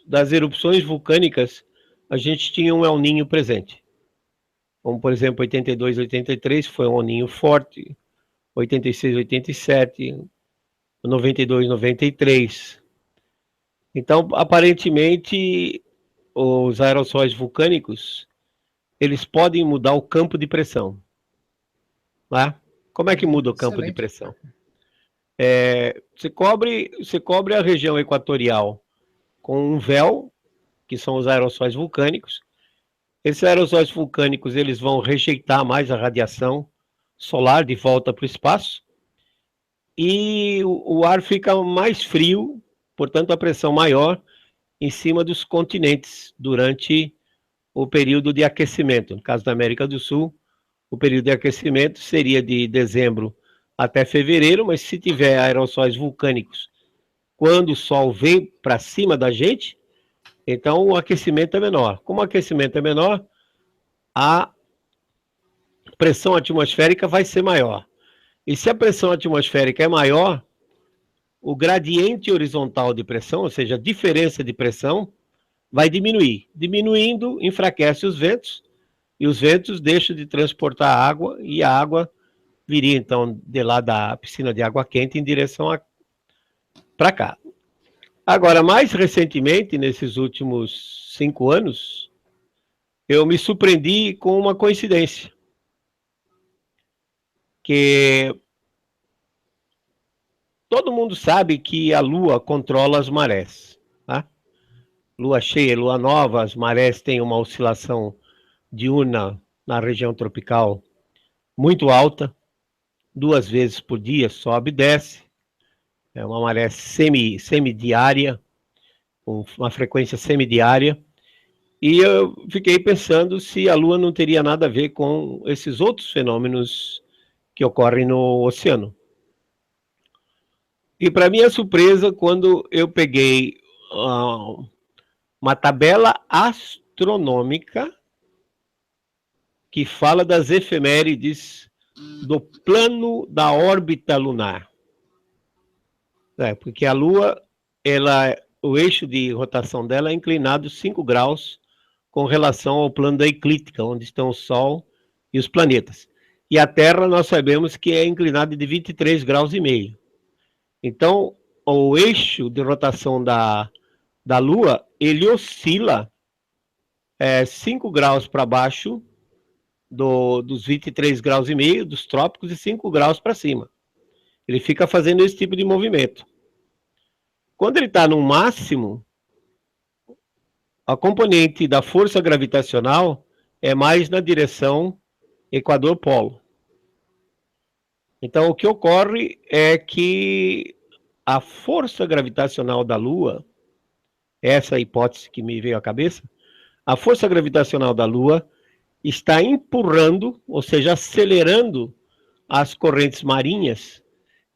das erupções vulcânicas, a gente tinha um El Niño presente. Como, por exemplo, 82, 83 foi um El Niño forte, 86, 87, 92, 93. Então, aparentemente, os aerossóis vulcânicos, eles podem mudar o campo de pressão. Né? Como é que muda o campo de pressão? Você cobre a região equatorial com um véu, que são os aerossóis vulcânicos. Esses aerossóis vulcânicos, eles vão rejeitar mais a radiação solar de volta para o espaço, e o ar fica mais frio, portanto a pressão maior em cima dos continentes durante o período de aquecimento. No caso da América do Sul, o período de aquecimento seria de dezembro até fevereiro, mas se tiver aerossóis vulcânicos, quando o Sol vem para cima da gente, então o aquecimento é menor. Como o aquecimento é menor, a pressão atmosférica vai ser maior. E se a pressão atmosférica é maior, o gradiente horizontal de pressão, ou seja, a diferença de pressão, vai diminuir. Diminuindo, enfraquece os ventos, e os ventos deixam de transportar água, e a água viria, então, de lá da piscina de água quente em direção para cá. Agora, mais recentemente, nesses últimos 5 anos, eu me surpreendi com uma coincidência. Que todo mundo sabe que a Lua controla as marés. Tá? Lua cheia, lua nova, as marés têm uma oscilação diurna na região tropical muito alta, 2 vezes por dia, sobe e desce. É uma maré semidiária, com uma frequência semidiária. E eu fiquei pensando se a Lua não teria nada a ver com esses outros fenômenos que ocorrem no oceano. E para minha surpresa, quando eu peguei uma tabela astronômica que fala das efemérides do plano da órbita lunar. Porque a Lua, o eixo de rotação dela é inclinado 5 graus com relação ao plano da eclíptica, onde estão o Sol e os planetas. E a Terra, nós sabemos que é inclinada de 23 graus e meio. Então, o eixo de rotação da Lua, ele oscila 5 graus para baixo dos 23 graus e meio dos trópicos e 5 graus para cima. Ele fica fazendo esse tipo de movimento. Quando ele está no máximo, a componente da força gravitacional é mais na direção Equador-Polo. Então, o que ocorre é que a força gravitacional da Lua, essa é a hipótese que me veio à cabeça, a força gravitacional da Lua está empurrando, ou seja, acelerando as correntes marinhas,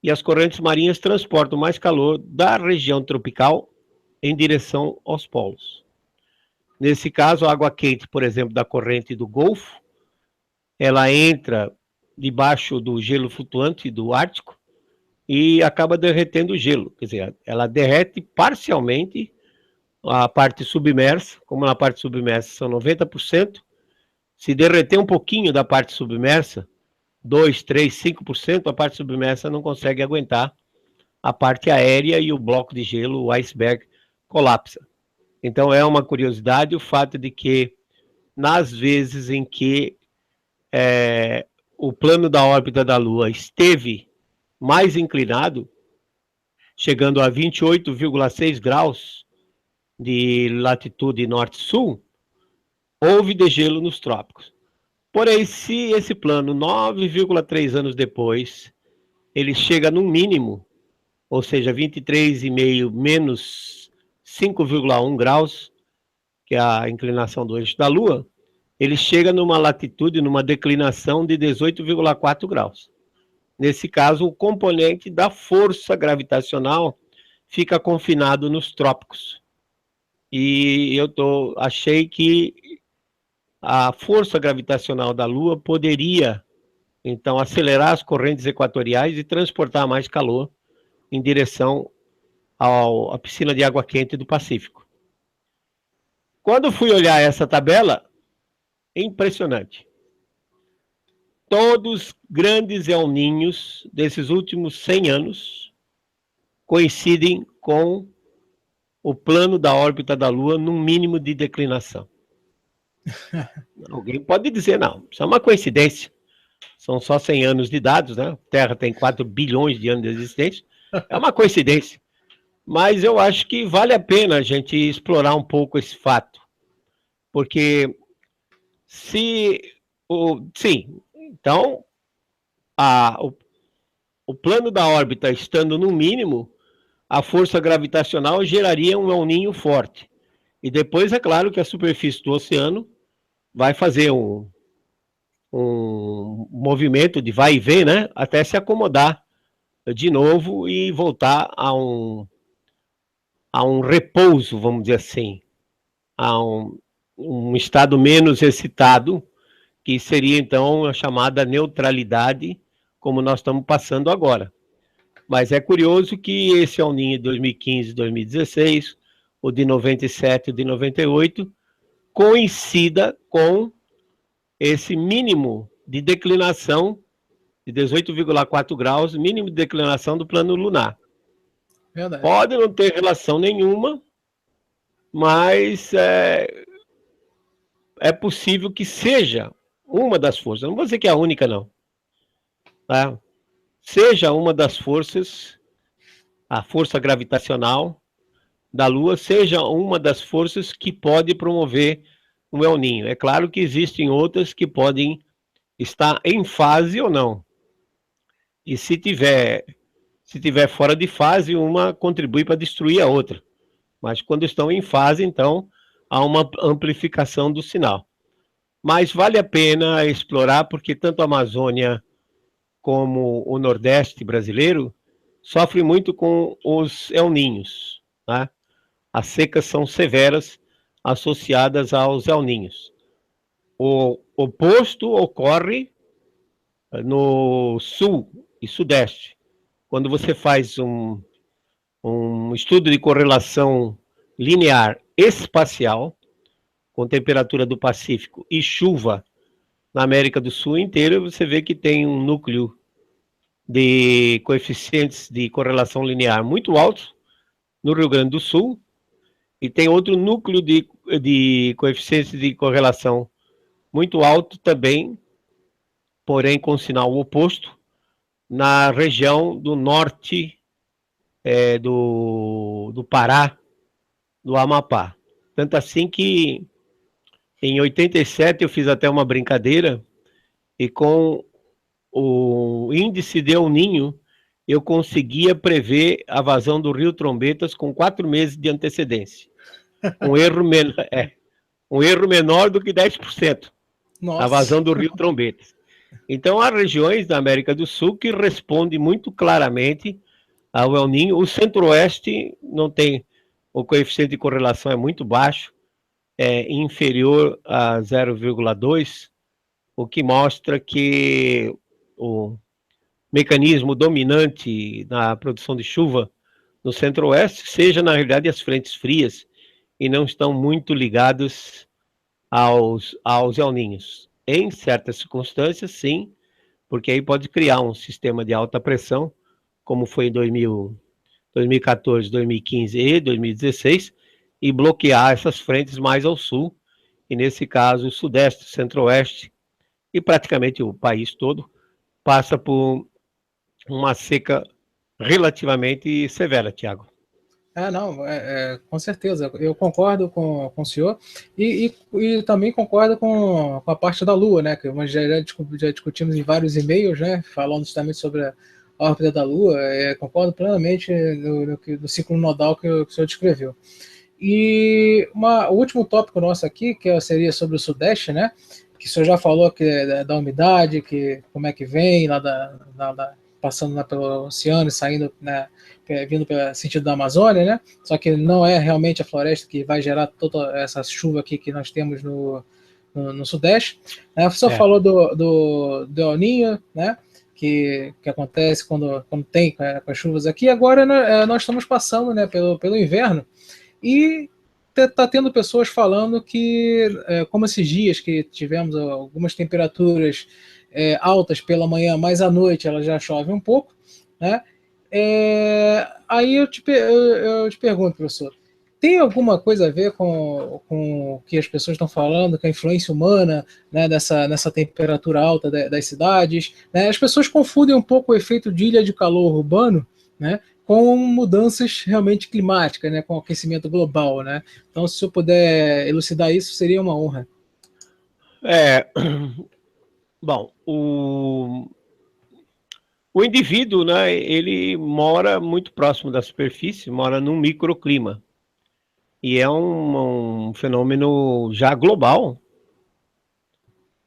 e as correntes marinhas transportam mais calor da região tropical em direção aos polos. Nesse caso, a água quente, por exemplo, da corrente do Golfo, ela entra debaixo do gelo flutuante do Ártico e acaba derretendo o gelo. Quer dizer, ela derrete parcialmente a parte submersa, como na parte submersa são 90%, se derreter um pouquinho da parte submersa, 2, 3, 5%, a parte submersa não consegue aguentar a parte aérea e o bloco de gelo, o iceberg, colapsa. Então é uma curiosidade o fato de que, nas vezes em que o plano da órbita da Lua esteve mais inclinado, chegando a 28,6 graus de latitude norte-sul, houve degelo nos trópicos. Porém, se esse plano, 9,3 anos depois, ele chega no mínimo, ou seja, 23,5 menos 5,1 graus, que é a inclinação do eixo da Lua, ele chega numa latitude, numa declinação de 18,4 graus. Nesse caso, o componente da força gravitacional fica confinado nos trópicos. E eu achei que a força gravitacional da Lua poderia, então, acelerar as correntes equatoriais e transportar mais calor em direção à piscina de água quente do Pacífico. Quando fui olhar essa tabela, é impressionante. Todos grandes El Niños desses últimos 100 anos coincidem com o plano da órbita da Lua num mínimo de declinação. Alguém pode dizer, não, isso é uma coincidência. São só 100 anos de dados, né? A Terra tem 4 bilhões de anos de existência. É uma coincidência. Mas eu acho que vale a pena a gente explorar um pouco esse fato. Porque sim, então, o plano da órbita estando no mínimo, a força gravitacional geraria um El Niño forte. E depois, é claro que a superfície do oceano vai fazer um movimento de vai e vem, né? Até se acomodar de novo e voltar a um repouso, vamos dizer assim, a um estado menos excitado, que seria então a chamada neutralidade, como nós estamos passando agora. Mas é curioso que esse El Niño de 2015, 2016, o de 97 e o de 98, coincida com esse mínimo de declinação de 18,4 graus, mínimo de declinação do plano lunar. Verdade. Pode não ter relação nenhuma, mas é possível que seja uma das forças. Não vou dizer que é a única, não. Tá? Seja uma das forças, a força gravitacional da Lua, seja uma das forças que pode promover um El Niño. É claro que existem outras que podem estar em fase ou não. E se tiver fora de fase, uma contribui para destruir a outra. Mas quando estão em fase, então, há uma amplificação do sinal. Mas vale a pena explorar, porque tanto a Amazônia como o Nordeste brasileiro sofrem muito com os El Niños, né? As secas são severas associadas aos El Niños. O oposto ocorre no sul e sudeste. Quando você faz um estudo de correlação linear espacial, com temperatura do Pacífico e chuva na América do Sul inteira, você vê que tem um núcleo de coeficientes de correlação linear muito altos no Rio Grande do Sul, e tem outro núcleo de coeficientes de correlação muito alto também, porém com sinal oposto, na região do norte do Pará, do Amapá. Tanto assim que em 87 eu fiz até uma brincadeira, e com o índice de El Niño eu conseguia prever a vazão do Rio Trombetas com 4 meses de antecedência. Um erro menor do que 10%. Nossa. A vazão do Rio Trombetas. Então, há regiões da América do Sul que respondem muito claramente ao El Niño. O Centro-Oeste não tem, o coeficiente de correlação é muito baixo, é inferior a 0,2, o que mostra que o mecanismo dominante na produção de chuva no Centro-Oeste seja, na realidade, as frentes frias, e não estão muito ligados aos El Niños. Em certas circunstâncias, sim, porque aí pode criar um sistema de alta pressão, como foi em 2014, 2015 e 2016, e bloquear essas frentes mais ao sul, e nesse caso o Sudeste, Centro-Oeste, e praticamente o país todo, passa por uma seca relativamente severa, Tiago. Não, com certeza, eu concordo com o senhor, e também concordo com a parte da Lua, né, que nós já discutimos em vários e-mails, né, falando justamente sobre a órbita da Lua. Concordo plenamente no ciclo nodal que o senhor descreveu. E o último tópico nosso aqui, que seria sobre o Sudeste, né, que o senhor já falou que da umidade, que como é que vem, passando lá pelo oceano e saindo, né, vindo pelo sentido da Amazônia, né? Só que não é realmente a floresta que vai gerar toda essa chuva aqui que nós temos no Sudeste. O senhor falou do El Niño, né? Que acontece quando tem com as chuvas aqui. Agora nós estamos passando, né, pelo inverno, e está tendo pessoas falando que, como esses dias que tivemos algumas temperaturas altas pela manhã, mas à noite ela já chove um pouco, né? Aí eu te pergunto, professor, tem alguma coisa a ver com o que as pessoas estão falando, com a influência humana, né, nessa temperatura alta das cidades, né? As pessoas confundem um pouco o efeito de ilha de calor urbano, né, com mudanças realmente climáticas, né, com o aquecimento global, né? Então, se eu puder elucidar isso, seria uma honra. Bom, o indivíduo, né, ele mora muito próximo da superfície, mora num microclima. E é um fenômeno já global.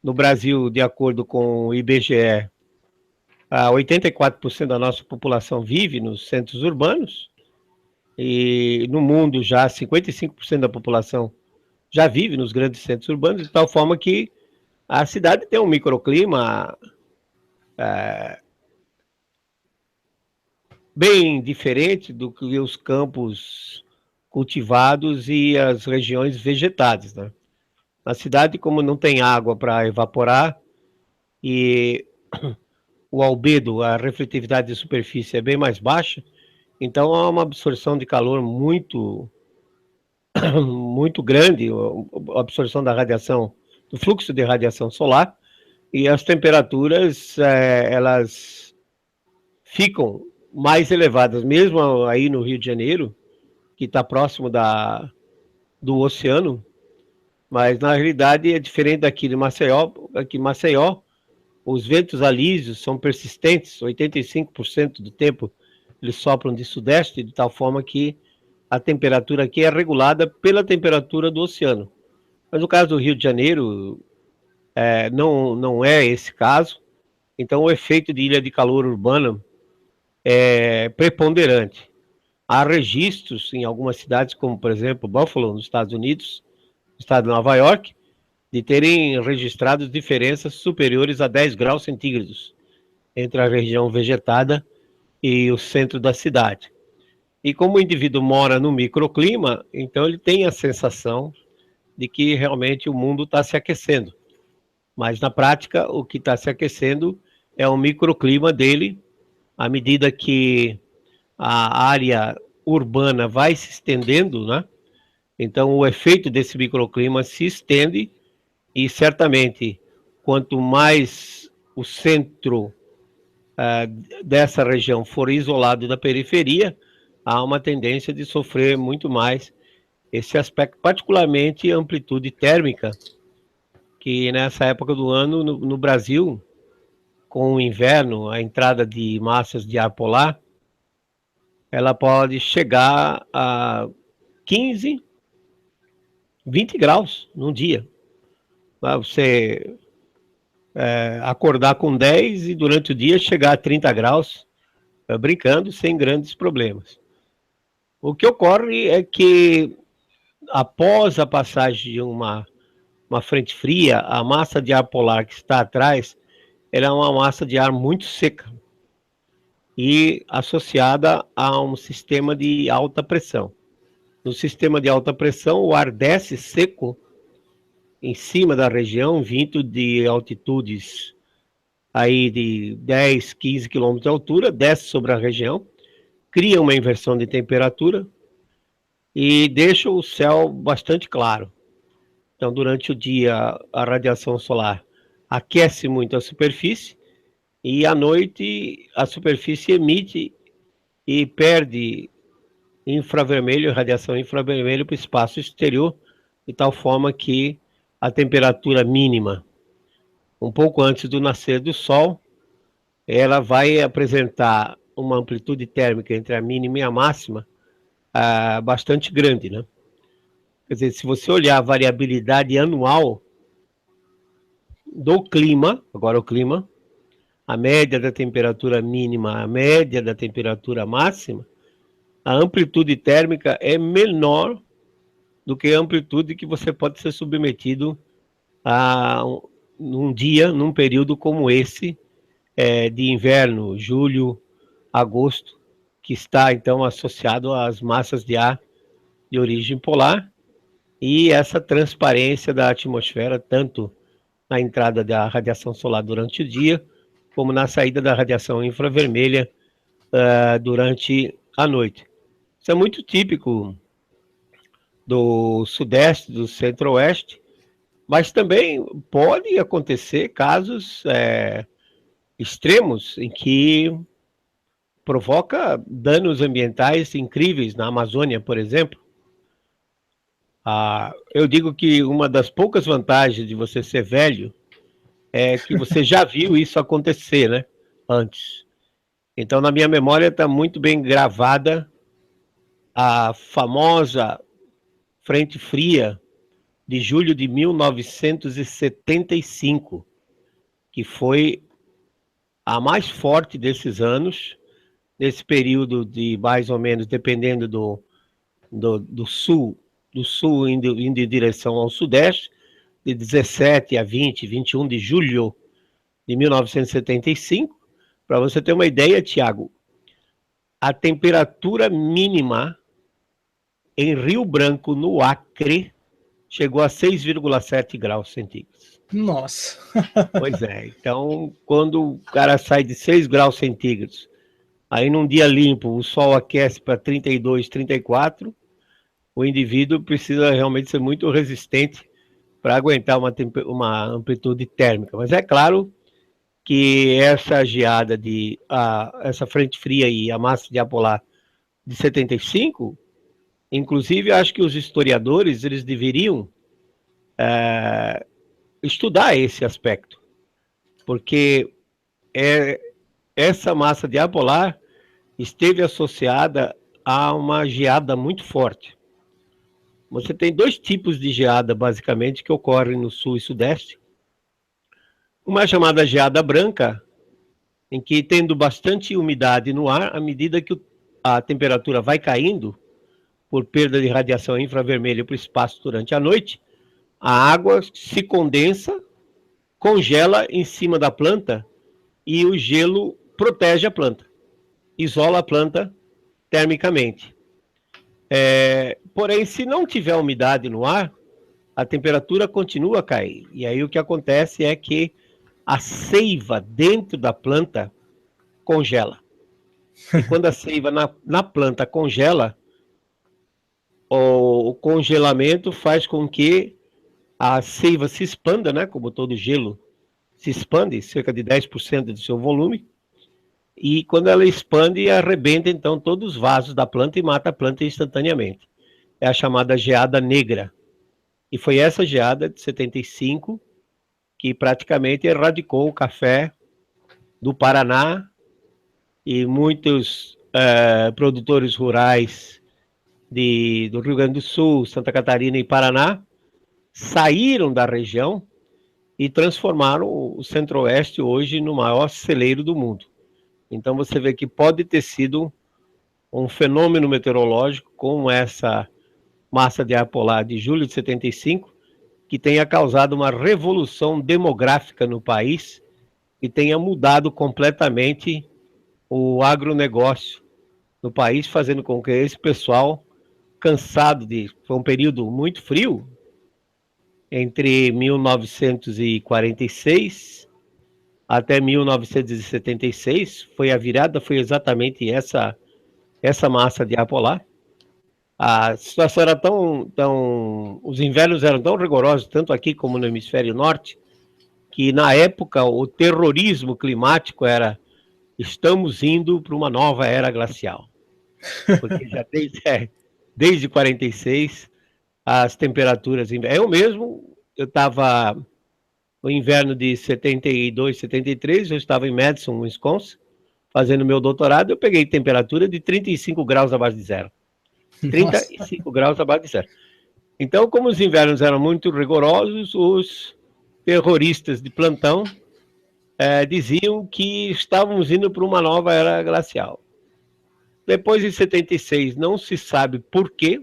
No Brasil, de acordo com o IBGE, 84% da nossa população vive nos centros urbanos, e no mundo já 55% da população já vive nos grandes centros urbanos, de tal forma que a cidade tem um microclima bem diferente do que os campos cultivados e as regiões vegetadas, né? Na cidade, como não tem água para evaporar e o albedo, a refletividade de superfície é bem mais baixa, então há uma absorção de calor muito grande, a absorção da radiação, do fluxo de radiação solar, e as temperaturas elas ficam mais elevadas, mesmo aí no Rio de Janeiro, que está próximo do oceano, mas na realidade é diferente daqui de Maceió. Aqui em Maceió, os ventos alísios são persistentes, 85% do tempo eles sopram de sudeste, de tal forma que a temperatura aqui é regulada pela temperatura do oceano. Mas no caso do Rio de Janeiro, não é esse caso, então o efeito de ilha de calor urbana é preponderante. Há registros em algumas cidades, como por exemplo Buffalo, nos Estados Unidos, no estado de Nova York, de terem registrado diferenças superiores a 10 graus centígrados entre a região vegetada e o centro da cidade. E como o indivíduo mora no microclima, então ele tem a sensação de que realmente o mundo está se aquecendo. Mas na prática, o que está se aquecendo é o microclima dele, à medida que a área urbana vai se estendendo, né? Então o efeito desse microclima se estende e certamente quanto mais o centro dessa região for isolado da periferia, há uma tendência de sofrer muito mais esse aspecto, particularmente amplitude térmica, que nessa época do ano no Brasil, com o inverno, a entrada de massas de ar polar, ela pode chegar a 15, 20 graus num dia. Você acordar com 10 e durante o dia chegar a 30 graus, brincando, sem grandes problemas. O que ocorre é que, após a passagem de uma frente fria, a massa de ar polar que está atrás, ela é uma massa de ar muito seca e associada a um sistema de alta pressão. No sistema de alta pressão, o ar desce seco em cima da região, vindo de altitudes aí de 10, 15 quilômetros de altura, desce sobre a região, cria uma inversão de temperatura e deixa o céu bastante claro. Então, durante o dia, a radiação solar aquece muito a superfície e à noite a superfície emite e perde infravermelho, radiação infravermelho para o espaço exterior, de tal forma que a temperatura mínima, um pouco antes do nascer do Sol, ela vai apresentar uma amplitude térmica entre a mínima e a máxima bastante grande, né? Quer dizer, se você olhar a variabilidade anual do clima, agora o clima, a média da temperatura mínima, a média da temperatura máxima, a amplitude térmica é menor do que a amplitude que você pode ser submetido a num dia, num período como esse, de inverno, julho, agosto, que está então associado às massas de ar de origem polar e essa transparência da atmosfera, tanto na entrada da radiação solar durante o dia, como na saída da radiação infravermelha durante a noite. Isso é muito típico do sudeste, do centro-oeste, mas também pode acontecer casos extremos em que provoca danos ambientais incríveis na Amazônia, por exemplo. Eu digo que uma das poucas vantagens de você ser velho é que você já viu isso acontecer, né? Antes. Então, na minha memória está muito bem gravada a famosa frente fria de julho de 1975, que foi a mais forte desses anos, nesse período de mais ou menos, dependendo do sul indo em direção ao sudeste, de 17 a 20, 21 de julho de 1975. Para você ter uma ideia, Tiago, a temperatura mínima em Rio Branco, no Acre, chegou a 6,7 graus centígrados. Nossa! Pois é, então quando o cara sai de 6 graus centígrados, aí num dia limpo o sol aquece para 32, 34, o indivíduo precisa realmente ser muito resistente para aguentar uma amplitude térmica. Mas é claro que essa geada essa frente fria e a massa de ar polar de 75, inclusive acho que os historiadores eles deveriam estudar esse aspecto, porque essa massa de ar polar esteve associada a uma geada muito forte. Você tem dois tipos de geada, basicamente, que ocorrem no sul e sudeste. Uma chamada geada branca, em que, tendo bastante umidade no ar, à medida que a temperatura vai caindo, por perda de radiação infravermelha para o espaço durante a noite, a água se condensa, congela em cima da planta e o gelo protege a planta, isola a planta termicamente. Porém, se não tiver umidade no ar, a temperatura continua a cair. E aí o que acontece é que a seiva dentro da planta congela. E quando a seiva na planta congela, o congelamento faz com que a seiva se expanda, né? Como todo gelo se expande, cerca de 10% do seu volume. E quando ela expande, arrebenta então todos os vasos da planta e mata a planta instantaneamente. É a chamada geada negra. E foi essa geada de 75 que praticamente erradicou o café do Paraná, e muitos produtores rurais do Rio Grande do Sul, Santa Catarina e Paraná saíram da região e transformaram o Centro-Oeste hoje no maior celeiro do mundo. Então você vê que pode ter sido um fenômeno meteorológico como essa massa de ar polar de julho de 75, que tenha causado uma revolução demográfica no país e tenha mudado completamente o agronegócio no país, fazendo com que esse pessoal, cansado foi um período muito frio, entre 1946 até 1976, foi a virada, foi exatamente essa massa de ar polar. A situação era os invernos eram tão rigorosos, tanto aqui como no hemisfério norte, que na época o terrorismo climático era: estamos indo para uma nova era glacial. Porque já desde 46, as temperaturas... Eu estava no inverno de 72, 73, eu estava em Madison, Wisconsin, fazendo meu doutorado, eu peguei temperatura de 35 graus abaixo de zero. 35 graus abaixo de zero. Então, como os invernos eram muito rigorosos, os terroristas de plantão diziam que estávamos indo para uma nova era glacial. Depois, em 76, não se sabe por quê,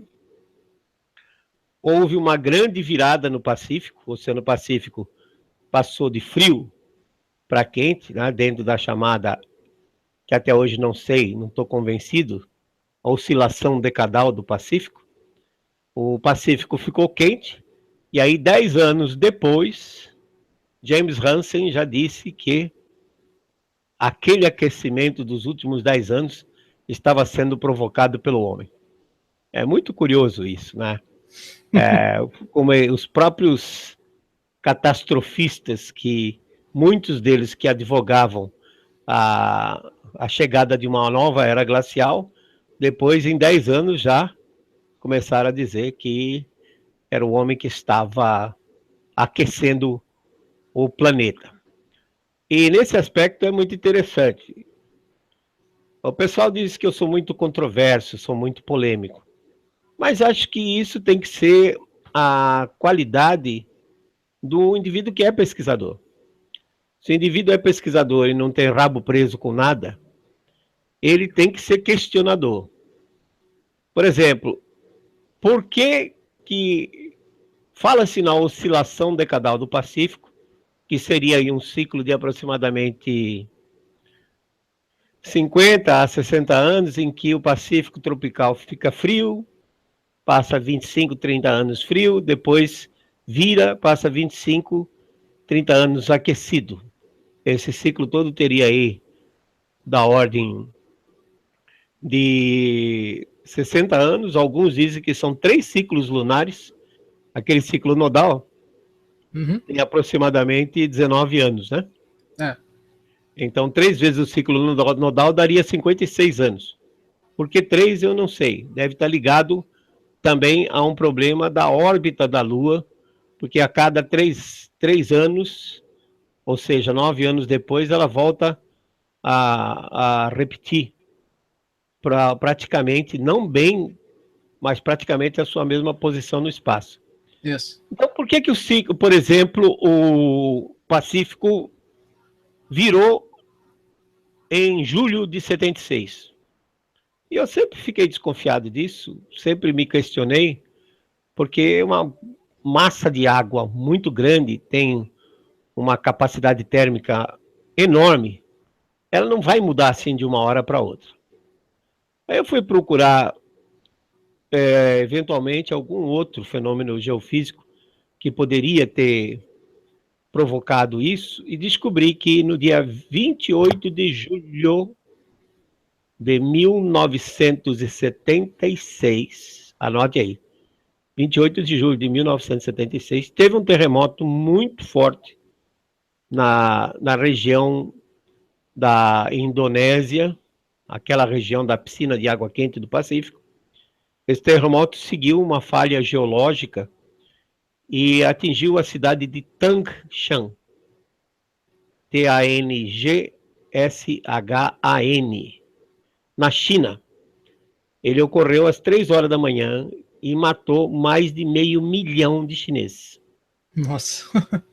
houve uma grande virada no Pacífico. O Oceano Pacífico passou de frio para quente, né, dentro da chamada, que até hoje não sei, não estou convencido, a oscilação decadal do Pacífico. O Pacífico ficou quente, e aí 10 anos depois, James Hansen já disse que aquele aquecimento dos últimos 10 anos estava sendo provocado pelo homem. É muito curioso isso, né? Como os próprios catastrofistas, que muitos deles que advogavam a chegada de uma nova era glacial, depois em 10 anos já começaram a dizer que era o homem que estava aquecendo o planeta. E nesse aspecto é muito interessante. O pessoal diz que eu sou muito controverso, sou muito polêmico, mas acho que isso tem que ser a qualidade do indivíduo que é pesquisador. Se o indivíduo é pesquisador e não tem rabo preso com nada, ele tem que ser questionador. Por exemplo, por que fala-se na oscilação decadal do Pacífico, que seria um ciclo de aproximadamente 50 a 60 anos, em que o Pacífico tropical fica frio, passa 25, 30 anos frio, depois vira, passa 25, 30 anos aquecido. Esse ciclo todo teria aí da ordem de 60 anos, alguns dizem que são 3 ciclos lunares, aquele ciclo nodal, tem aproximadamente 19 anos, né? Então, 3 vezes o ciclo nodal daria 56 anos. Por que 3, eu não sei. Deve estar ligado também a um problema da órbita da Lua, porque a cada 3 anos, ou seja, 9 anos depois, ela volta a repetir praticamente, não bem, mas praticamente a sua mesma posição no espaço. Isso. Então, por que o ciclo, por exemplo, o Pacífico virou em julho de 76? E eu sempre fiquei desconfiado disso, sempre me questionei, porque uma massa de água muito grande tem uma capacidade térmica enorme, ela não vai mudar assim de uma hora para outra. Aí eu fui procurar, eventualmente, algum outro fenômeno geofísico que poderia ter provocado isso, e descobri que no dia 28 de julho de 1976, anote aí, 28 de julho de 1976, teve um terremoto muito forte na região da Indonésia, aquela região da piscina de água quente do Pacífico. Esse terremoto seguiu uma falha geológica e atingiu a cidade de Tangshan, T-A-N-G-S-H-A-N, na China. Ele ocorreu às 3 horas da manhã e matou mais de 500 mil de chineses. Nossa.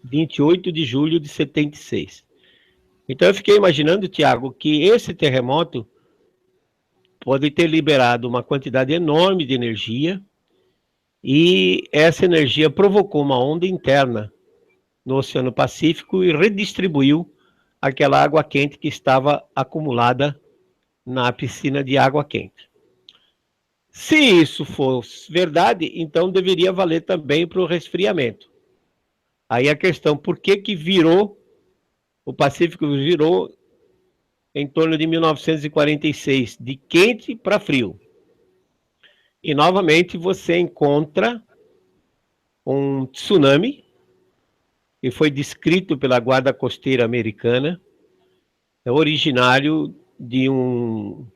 28 de julho de 76. Então eu fiquei imaginando, Tiago, que esse terremoto pode ter liberado uma quantidade enorme de energia, e essa energia provocou uma onda interna no Oceano Pacífico e redistribuiu aquela água quente que estava acumulada na piscina de água quente. Se isso fosse verdade, então deveria valer também para o resfriamento. Aí a questão, por que virou, o Pacífico virou em torno de 1946, de quente para frio? E novamente você encontra um tsunami, que foi descrito pela Guarda Costeira Americana, é originário de um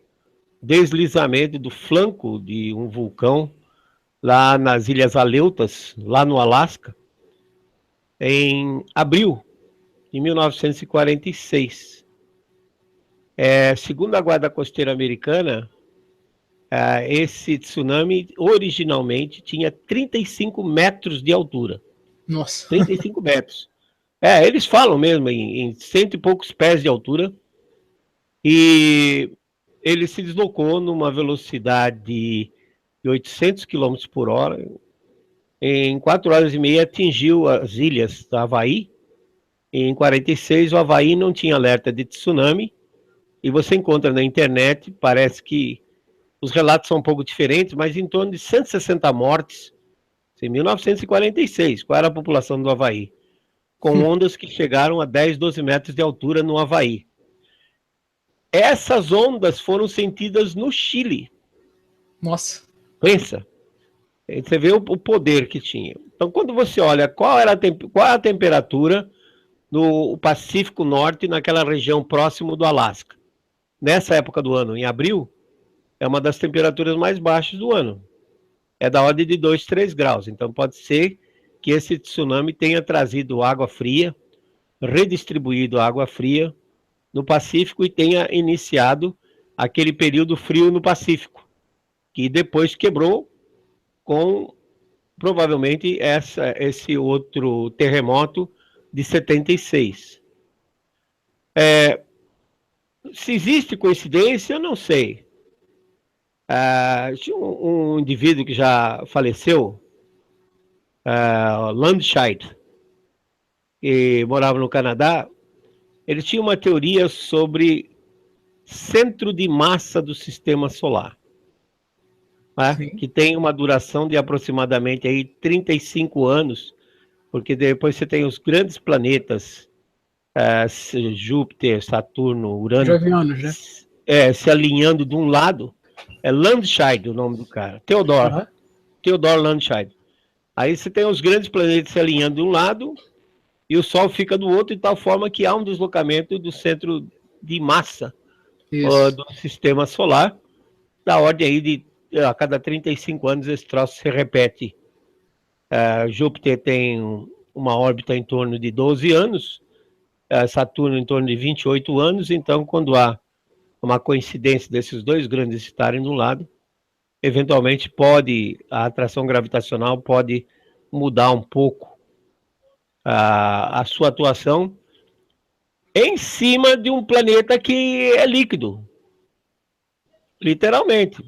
deslizamento do flanco de um vulcão lá nas Ilhas Aleutas, lá no Alasca, em abril de 1946. Segundo a Guarda Costeira Americana, esse tsunami originalmente tinha 35 metros de altura. Nossa. 35 metros. Eles falam mesmo em 100 e poucos pés de altura, e ele se deslocou numa velocidade de 800 km por hora. Em 4 horas e meia atingiu as ilhas do Havaí. Em 46 o Havaí não tinha alerta de tsunami, e você encontra na internet, parece que os relatos são um pouco diferentes, mas em torno de 160 mortes em 1946. Qual era a população do Havaí? Com ondas que chegaram a 10, 12 metros de altura no Havaí. Essas ondas foram sentidas no Chile. Nossa. Pensa. Você vê o poder que tinha. Então, quando você olha qual é a temperatura no Pacífico Norte, naquela região próximo do Alasca, nessa época do ano, em abril, é uma das temperaturas mais baixas do ano. É da ordem de 2, 3 graus. Então pode ser que esse tsunami tenha trazido água fria, redistribuído água fria no Pacífico e tenha iniciado aquele período frio no Pacífico, que depois quebrou com provavelmente esse outro terremoto de 76. Se existe coincidência, eu não sei. Tinha um indivíduo que já faleceu, Landscheid, que morava no Canadá. Ele tinha uma teoria sobre centro de massa do sistema solar, né? Que tem uma duração de aproximadamente aí 35 anos, porque depois você tem os grandes planetas, Júpiter, Saturno, Urano, Jovianos, né? Se alinhando de um lado. É Landscheid o nome do cara, Theodor Landscheid. Aí você tem os grandes planetas se alinhando de um lado e o Sol fica do outro, de tal forma que há um deslocamento do centro de massa do sistema solar, da ordem aí de a cada 35 anos esse troço se repete. Júpiter tem uma órbita em torno de 12 anos, Saturno em torno de 28 anos, então quando há uma coincidência desses dois grandes estarem de um lado, eventualmente a atração gravitacional pode mudar um pouco a sua atuação em cima de um planeta que é líquido. Literalmente.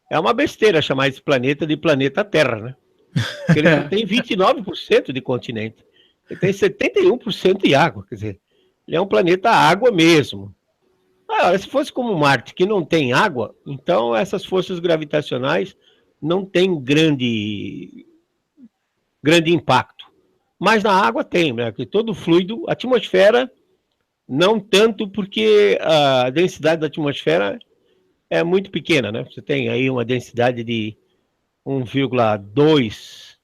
É uma besteira chamar esse planeta de planeta Terra, né? Porque ele só tem 29% de continente. Ele tem 71% de água, quer dizer, ele é um planeta água mesmo. Se fosse como Marte, que não tem água, então essas forças gravitacionais não têm grande impacto. Mas na água tem, né? Porque todo fluido, a atmosfera, não tanto porque a densidade da atmosfera é muito pequena, né? Você tem aí uma densidade de 1,2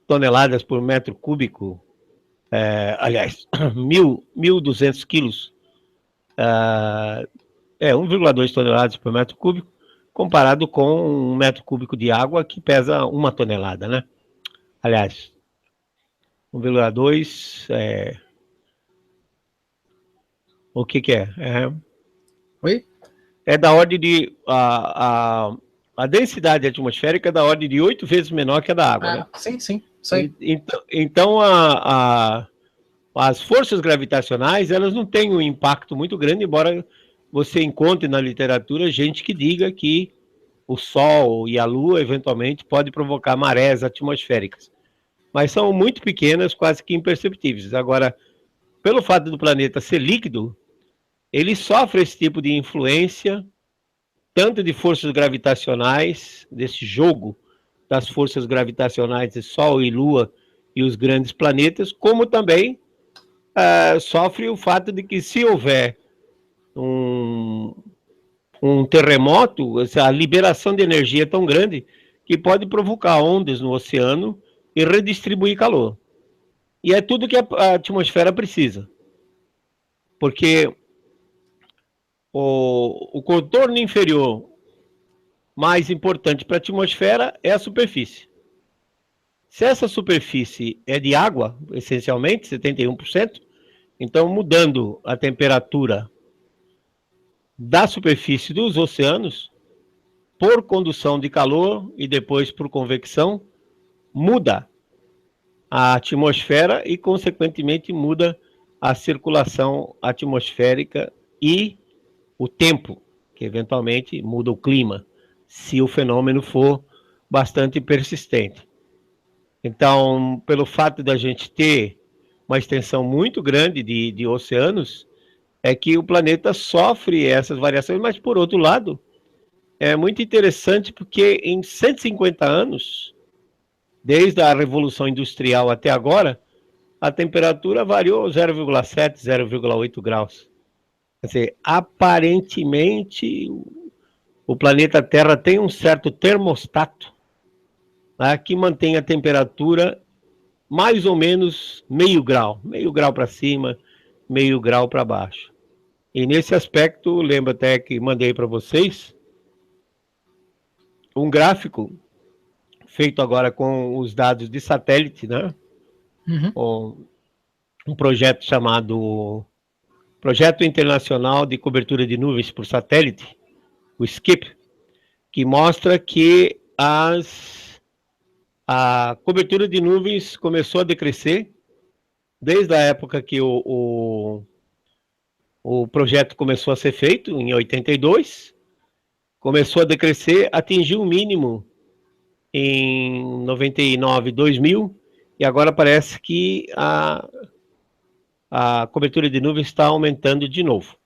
toneladas por metro cúbico, aliás, 1.200 quilos, 1,2 toneladas por metro cúbico, comparado com um metro cúbico de água que pesa 1 tonelada, né? Aliás, 1,2 o que é? Oi? É da ordem de... A densidade atmosférica é da ordem de 8 vezes menor que a da água, né? Sim, sei. Então, as forças gravitacionais, elas não têm um impacto muito grande, embora você encontre na literatura gente que diga que o Sol e a Lua, eventualmente, podem provocar marés atmosféricas. Mas são muito pequenas, quase que imperceptíveis. Agora, pelo fato do planeta ser líquido, ele sofre esse tipo de influência, tanto de forças gravitacionais, desse jogo das forças gravitacionais de Sol e Lua e os grandes planetas, como também sofre o fato de que, se houver um terremoto, a liberação de energia é tão grande que pode provocar ondas no oceano e redistribuir calor. E é tudo que a atmosfera precisa. Porque o contorno inferior mais importante para a atmosfera é a superfície. Se essa superfície é de água, essencialmente, 71%, então mudando a temperatura da superfície dos oceanos, por condução de calor e depois por convecção, muda a atmosfera e, consequentemente, muda a circulação atmosférica e o tempo, que eventualmente muda o clima, se o fenômeno for bastante persistente. Então, pelo fato da gente ter uma extensão muito grande de oceanos, é que o planeta sofre essas variações, mas, por outro lado, é muito interessante porque em 150 anos, desde a Revolução Industrial até agora, a temperatura variou 0,7, 0,8 graus. Quer dizer, aparentemente, o planeta Terra tem um certo termostato, né, que mantém a temperatura mais ou menos meio grau para cima, meio grau para baixo. E nesse aspecto, lembro até que mandei para vocês um gráfico feito agora com os dados de satélite, né? Um projeto chamado Projeto Internacional de Cobertura de Nuvens por Satélite, o SCIP, que mostra que a cobertura de nuvens começou a decrescer desde a época que o projeto começou a ser feito, em 82, começou a decrescer, atingiu o mínimo em 99, 2000, e agora parece que a cobertura de nuvens está aumentando de novo.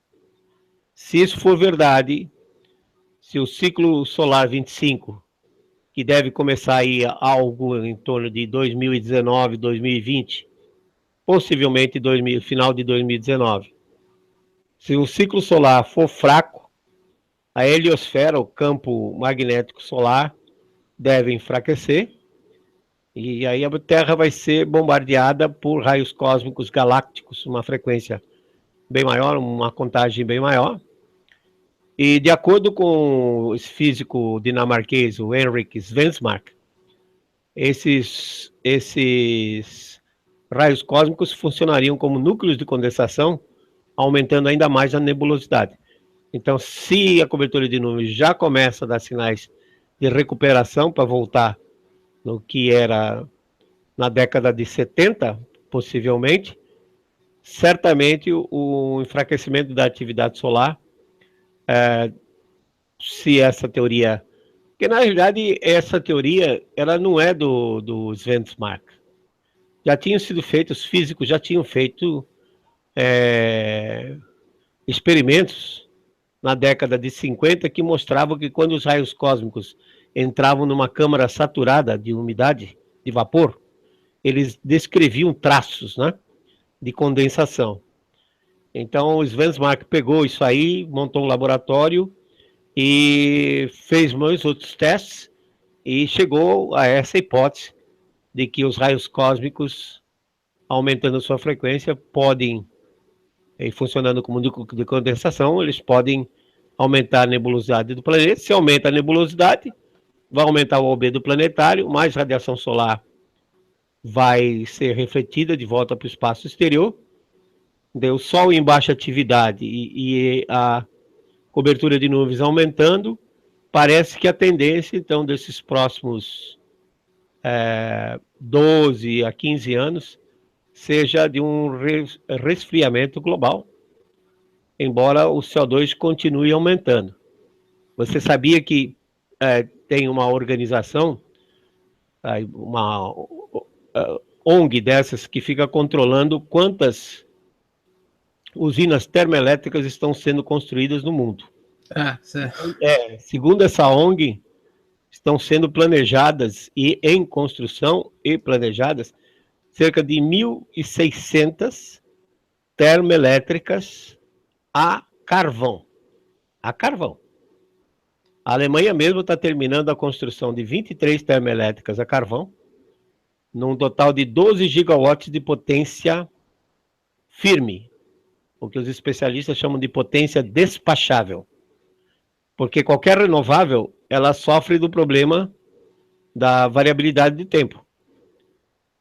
Se isso for verdade, se o ciclo solar 25, que deve começar aí algo em torno de 2019, 2020, possivelmente final de 2019, se o ciclo solar for fraco, a heliosfera, o campo magnético solar, deve enfraquecer, e aí a Terra vai ser bombardeada por raios cósmicos galácticos, uma frequência bem maior, uma contagem bem maior. E de acordo com o físico dinamarquês, o Henrik Svensmark, esses raios cósmicos funcionariam como núcleos de condensação, aumentando ainda mais a nebulosidade. Então, se a cobertura de nuvens já começa a dar sinais de recuperação para voltar no que era na década de 70, possivelmente, certamente o enfraquecimento da atividade solar, se essa teoria... Porque, na realidade, essa teoria ela não é do Svensmark. Já tinham sido feitos, os físicos já tinham feito experimentos na década de 50 que mostravam que quando os raios cósmicos entravam numa câmara saturada de umidade, de vapor, eles descreviam traços, né, de condensação. Então o Svensmark pegou isso aí, montou um laboratório e fez mais outros testes e chegou a essa hipótese de que os raios cósmicos, aumentando sua frequência, podem, funcionando como núcleo de condensação, eles podem aumentar a nebulosidade do planeta. Se aumenta a nebulosidade, vai aumentar o albedo planetário, mais radiação solar vai ser refletida de volta para o espaço exterior. O Sol em baixa atividade e a cobertura de nuvens aumentando, parece que a tendência, então, desses próximos 12 a 15 anos, seja de um resfriamento global, embora o CO2 continue aumentando. Você sabia que tem uma organização, uma ONG dessas, que fica controlando quantas usinas termoelétricas estão sendo construídas no mundo? Certo. Segundo essa ONG, estão sendo planejadas e em construção e planejadas cerca de 1.600 termoelétricas a carvão. A carvão. A Alemanha mesmo está terminando a construção de 23 termoelétricas a carvão, num total de 12 gigawatts de potência firme, o que os especialistas chamam de potência despachável. Porque qualquer renovável, ela sofre do problema da variabilidade de tempo.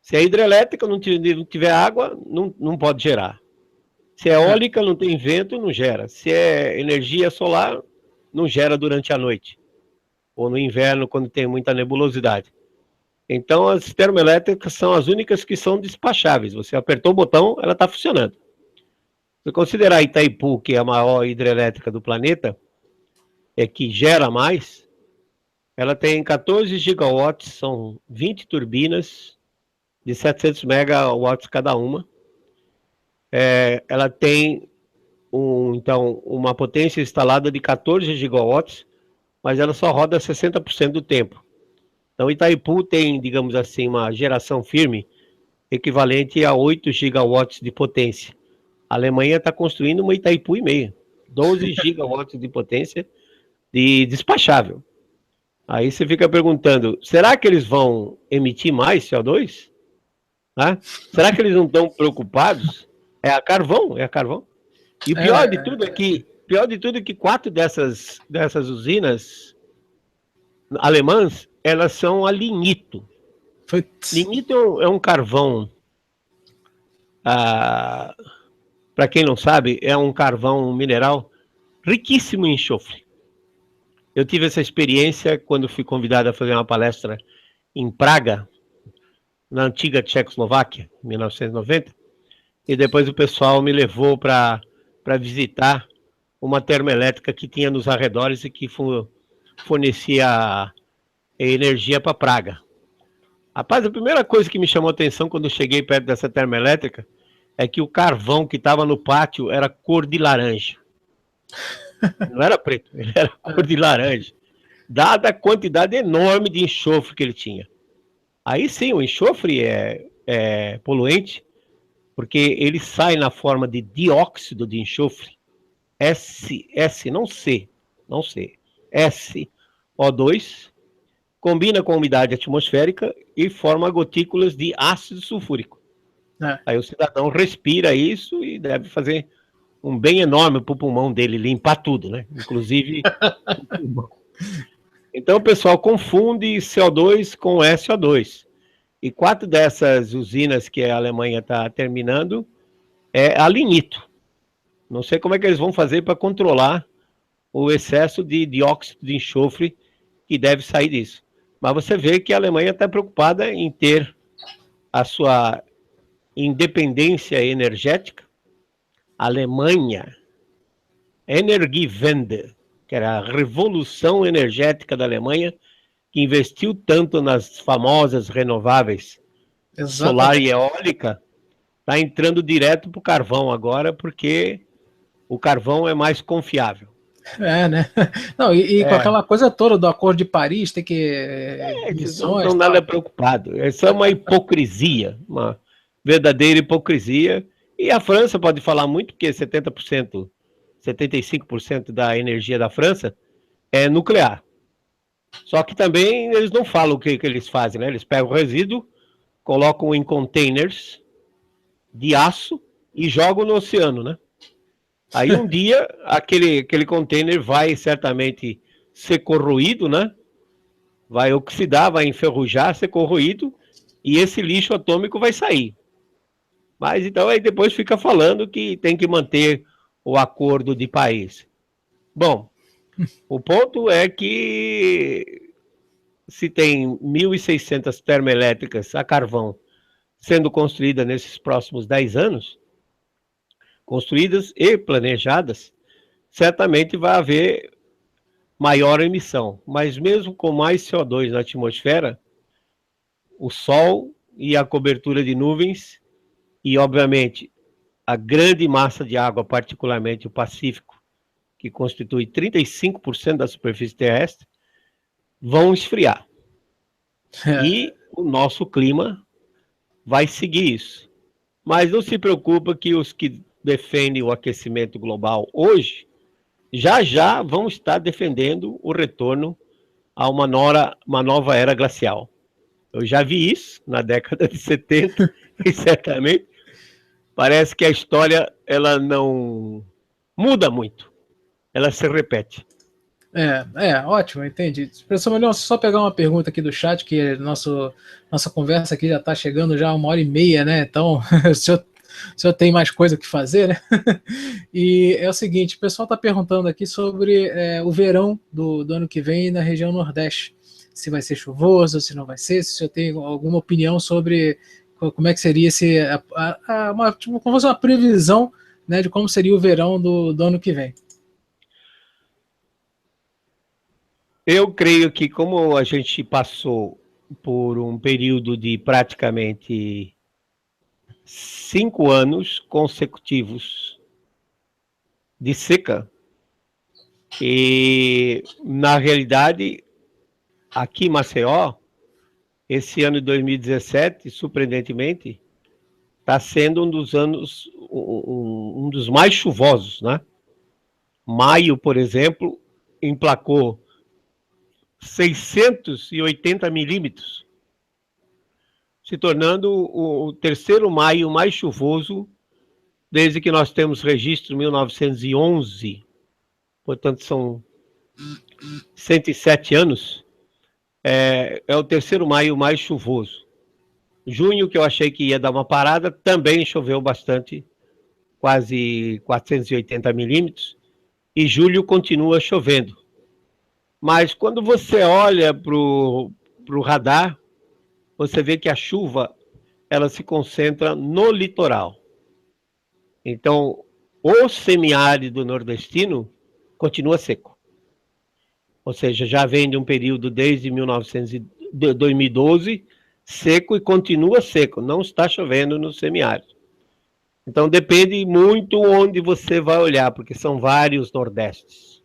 Se é hidrelétrica, não tiver água, não pode gerar. Se é eólica, não tem vento, não gera. Se é energia solar, não gera durante a noite. Ou no inverno, quando tem muita nebulosidade. Então, as termoelétricas são as únicas que são despacháveis. Você apertou o botão, ela está funcionando. Se considerar Itaipu, que é a maior hidrelétrica do planeta, que gera mais, ela tem 14 gigawatts, são 20 turbinas de 700 megawatts cada uma. Ela tem então uma potência instalada de 14 gigawatts, mas ela só roda 60% do tempo. Então Itaipu tem, digamos assim, uma geração firme equivalente a 8 gigawatts de potência. A Alemanha está construindo uma Itaipu e meia, 12 gigawatts de potência de despachável. Aí você fica perguntando, será que eles vão emitir mais CO2? Será que eles não estão preocupados? É a carvão. E o pior de tudo é que 4 dessas usinas alemãs, elas são a lignito. Lignito é um carvão, para quem não sabe, é um carvão mineral riquíssimo em enxofre. Eu tive essa experiência quando fui convidado a fazer uma palestra em Praga, na antiga Tchecoslováquia, em 1990, e depois o pessoal me levou para visitar uma termoelétrica que tinha nos arredores e que fornecia energia para Praga. Rapaz, a primeira coisa que me chamou a atenção quando eu cheguei perto dessa termoelétrica é que o carvão que estava no pátio era cor de laranja. Não era preto, ele era cor de laranja. Dada a quantidade enorme de enxofre que ele tinha. Aí sim, o enxofre é poluente, porque ele sai na forma de dióxido de enxofre, não C, SO2, combina com a umidade atmosférica e forma gotículas de ácido sulfúrico. Aí o cidadão respira isso e deve fazer um bem enorme para o pulmão dele, limpar tudo, né? Inclusive o pulmão. Então o pessoal confunde CO2 com SO2. E 4 dessas usinas que a Alemanha está terminando é a lignito. Não sei como é que eles vão fazer para controlar o excesso de dióxido de enxofre que deve sair disso. Mas você vê que a Alemanha está preocupada em ter a sua independência energética. A Alemanha, Energiewende, que era a revolução energética da Alemanha, que investiu tanto nas famosas renováveis, solar e eólica, está entrando direto para o carvão agora, porque o carvão é mais confiável. Né? Não, com aquela coisa toda do Acordo de Paris, tem que... Eles não estão nada preocupados. Isso é uma hipocrisia, uma verdadeira hipocrisia. E a França pode falar muito, porque 70%, 75% da energia da França é nuclear. Só que também eles não falam o que eles fazem, né? Eles pegam o resíduo, colocam em containers de aço e jogam no oceano, né? Aí um dia aquele container vai certamente ser corroído, né? Vai oxidar, vai enferrujar, ser corroído, e esse lixo atômico vai sair. Mas então aí depois fica falando que tem que manter o acordo de Paris. Bom, o ponto é que se tem 1.600 termoelétricas a carvão sendo construídas nesses próximos 10 anos, construídas e planejadas, certamente vai haver maior emissão. Mas mesmo com mais CO2 na atmosfera, o Sol e a cobertura de nuvens e, obviamente, a grande massa de água, particularmente o Pacífico, que constitui 35% da superfície terrestre, vão esfriar. E o nosso clima vai seguir isso. Mas não se preocupa que os que defendem o aquecimento global hoje, já vão estar defendendo o retorno a uma nova era glacial. Eu já vi isso na década de 70 e certamente parece que a história ela não muda muito, ela se repete. Ótimo, entendi. Professor Melhor, só pegar uma pergunta aqui do chat, que nossa conversa aqui já está chegando já a 1h30, né? Então, o senhor tem mais coisa que fazer, né? E é o seguinte, o pessoal está perguntando aqui sobre o verão do ano que vem na região Nordeste. Se vai ser chuvoso, se não vai ser, se o senhor tem alguma opinião sobre como é que seria como fosse uma previsão, né, de como seria o verão do ano que vem. Eu creio que como a gente passou por um período de praticamente 5 anos consecutivos de seca, e na realidade, aqui em Maceió, esse ano de 2017, surpreendentemente, está sendo um dos mais chuvosos, né? Maio, por exemplo, emplacou 680 milímetros, se tornando o terceiro maio mais chuvoso desde que nós temos registro em 1911. Portanto, são 107 anos. É o terceiro maio mais chuvoso. Junho, que eu achei que ia dar uma parada, também choveu bastante, quase 480 milímetros. E julho continua chovendo. Mas quando você olha para o radar, você vê que a chuva ela se concentra no litoral. Então, o semiárido nordestino continua seco. Ou seja, já vem de um período desde 2012 seco e continua seco. Não está chovendo no semiárido. Então, depende muito onde você vai olhar, porque são vários nordestes.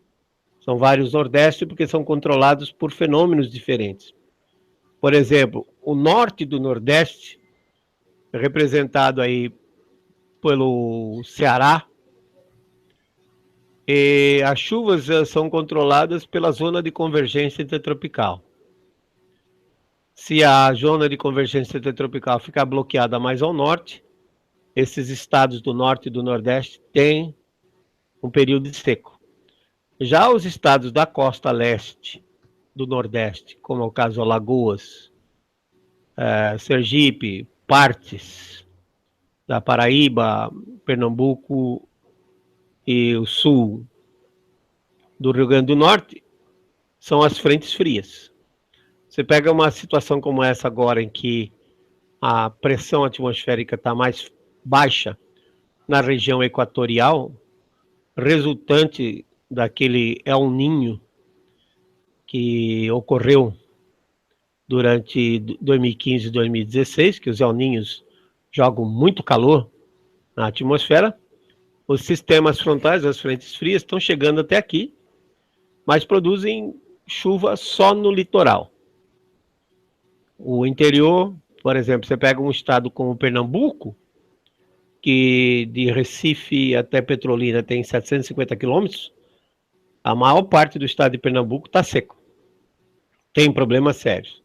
São vários nordestes porque são controlados por fenômenos diferentes. Por exemplo, o norte do Nordeste, representado aí pelo Ceará, e as chuvas são controladas pela zona de convergência intertropical. Se a zona de convergência intertropical ficar bloqueada mais ao norte, esses estados do norte e do nordeste têm um período de seco. Já os estados da costa leste do nordeste, como é o caso de Alagoas, Sergipe, partes da Paraíba, Pernambuco e o sul do Rio Grande do Norte, são as frentes frias. Você pega uma situação como essa agora, em que a pressão atmosférica está mais baixa na região equatorial, resultante daquele El Niño que ocorreu durante 2015 e 2016, que os El Niños jogam muito calor na atmosfera. Os sistemas frontais, as frentes frias, estão chegando até aqui, mas produzem chuva só no litoral. O interior, por exemplo, você pega um estado como Pernambuco, que de Recife até Petrolina tem 750 quilômetros, a maior parte do estado de Pernambuco está seco. Tem problemas sérios.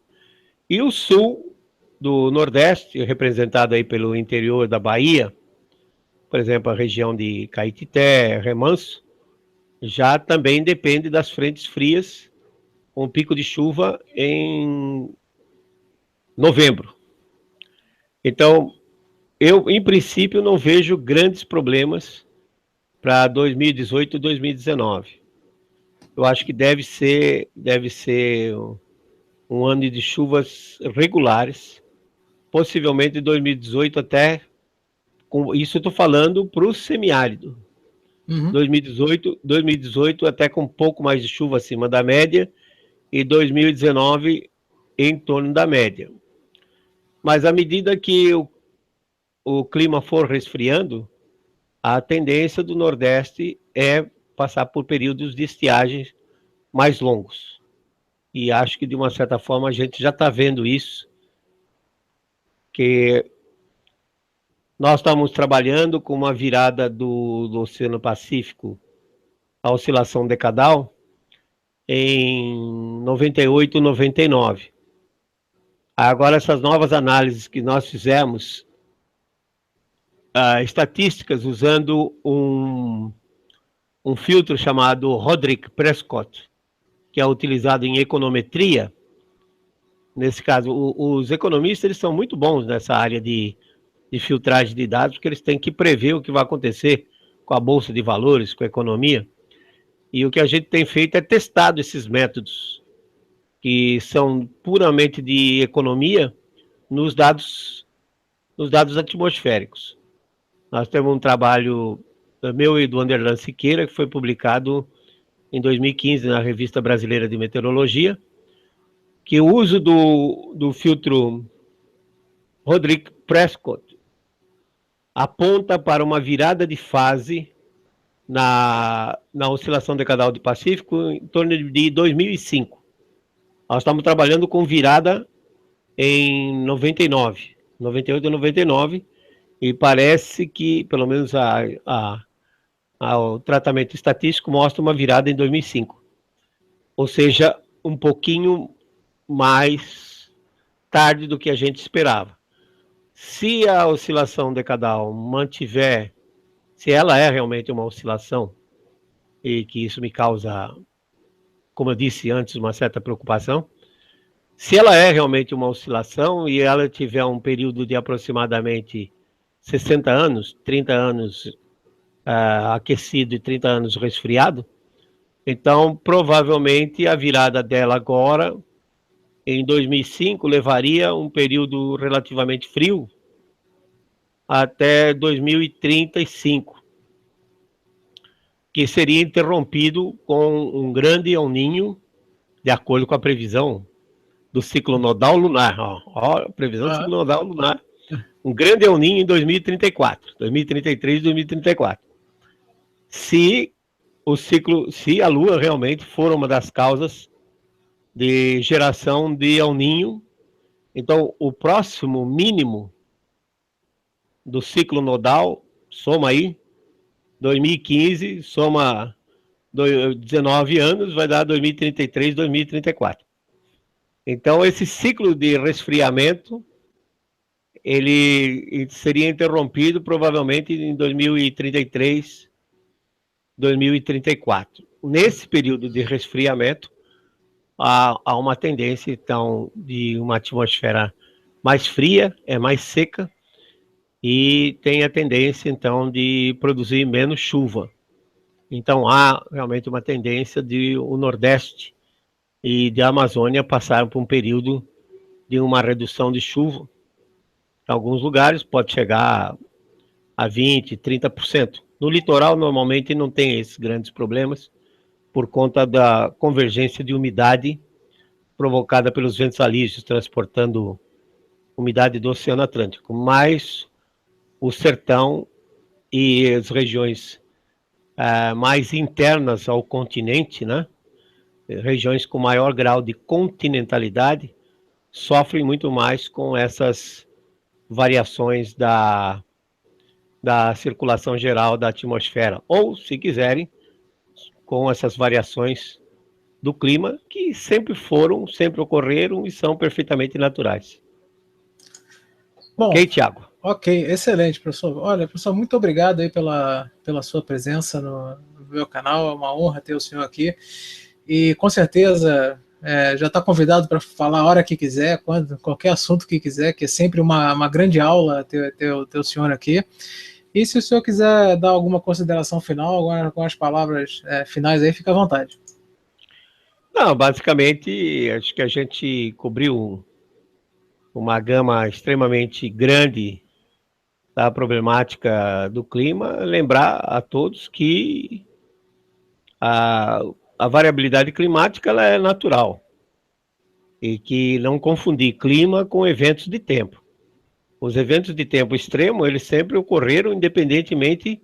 E o sul do Nordeste, representado aí pelo interior da Bahia, por exemplo, a região de Caetité, Remanso, já também depende das frentes frias, com pico de chuva em novembro. Então, eu, em princípio, não vejo grandes problemas para 2018 e 2019. Eu acho que deve ser um ano de chuvas regulares, possivelmente 2018 até, isso eu estou falando para o semiárido. 2018 até com um pouco mais de chuva acima da média e 2019 em torno da média. Mas à medida que o clima for resfriando, a tendência do Nordeste é passar por períodos de estiagem mais longos. E acho que, de uma certa forma, a gente já está vendo isso, que nós estamos trabalhando com uma virada do Oceano Pacífico, a oscilação decadal, em 98, 99. Agora, essas novas análises que nós fizemos, estatísticas usando um filtro chamado Roderick-Prescott, que é utilizado em econometria. Nesse caso, os economistas eles são muito bons nessa área de filtragem de dados, porque eles têm que prever o que vai acontecer com a Bolsa de Valores, com a economia. E o que a gente tem feito é testado esses métodos, que são puramente de economia, nos dados atmosféricos. Nós temos um trabalho meu e do Anderlan Siqueira, que foi publicado em 2015 na Revista Brasileira de Meteorologia, que o uso do filtro Roderick-Prescott aponta para uma virada de fase na oscilação decadal do Pacífico em torno de 2005. Nós estamos trabalhando com virada em 98 e 99, e parece que, pelo menos o tratamento estatístico mostra uma virada em 2005. Ou seja, um pouquinho mais tarde do que a gente esperava. Se a oscilação decadal mantiver, se ela é realmente uma oscilação, e que isso me causa, como eu disse antes, uma certa preocupação, se ela é realmente uma oscilação e ela tiver um período de aproximadamente 60 anos, 30 anos aquecido e 30 anos resfriado, Então, provavelmente, a virada dela agora, em 2005, levaria um período relativamente frio até 2035, que seria interrompido com um grande El Niño, de acordo com a previsão do ciclo nodal lunar. Ó, previsão do ciclo nodal lunar. Um grande El Niño em 2034, 2033 e 2034. Se a Lua realmente for uma das causas de geração de El Niño, então o próximo mínimo do ciclo nodal, soma aí, 2015, soma 19 anos, vai dar 2033, 2034. Então esse ciclo de resfriamento, ele seria interrompido provavelmente em 2033, 2034. Nesse período de resfriamento, há uma tendência, então, de uma atmosfera mais fria, mais seca, e tem a tendência, então, de produzir menos chuva. Então, há realmente uma tendência de o Nordeste e da Amazônia passar por um período de uma redução de chuva. Em alguns lugares pode chegar a 20%, 30%. No litoral, normalmente, não tem esses grandes problemas, por conta da convergência de umidade provocada pelos ventos alísios, transportando umidade do Oceano Atlântico. Mas o sertão e as regiões mais internas ao continente, né, regiões com maior grau de continentalidade, sofrem muito mais com essas variações da circulação geral da atmosfera, ou, se quiserem, com essas variações do clima, que sempre ocorreram e são perfeitamente naturais. Bom, ok, Tiago? Ok, excelente, professor. Olha, professor, muito obrigado aí pela sua presença no meu canal, é uma honra ter o senhor aqui, e com certeza já está convidado para falar a hora que quiser, qualquer assunto que quiser, que é sempre uma grande aula ter o senhor aqui. E se o senhor quiser dar alguma consideração final, algumas palavras finais aí, fica à vontade. Não, basicamente, acho que a gente cobriu uma gama extremamente grande da problemática do clima. Lembrar a todos que a variabilidade climática ela é natural e que não confundir clima com eventos de tempo. Os eventos de tempo extremo, eles sempre ocorreram independentemente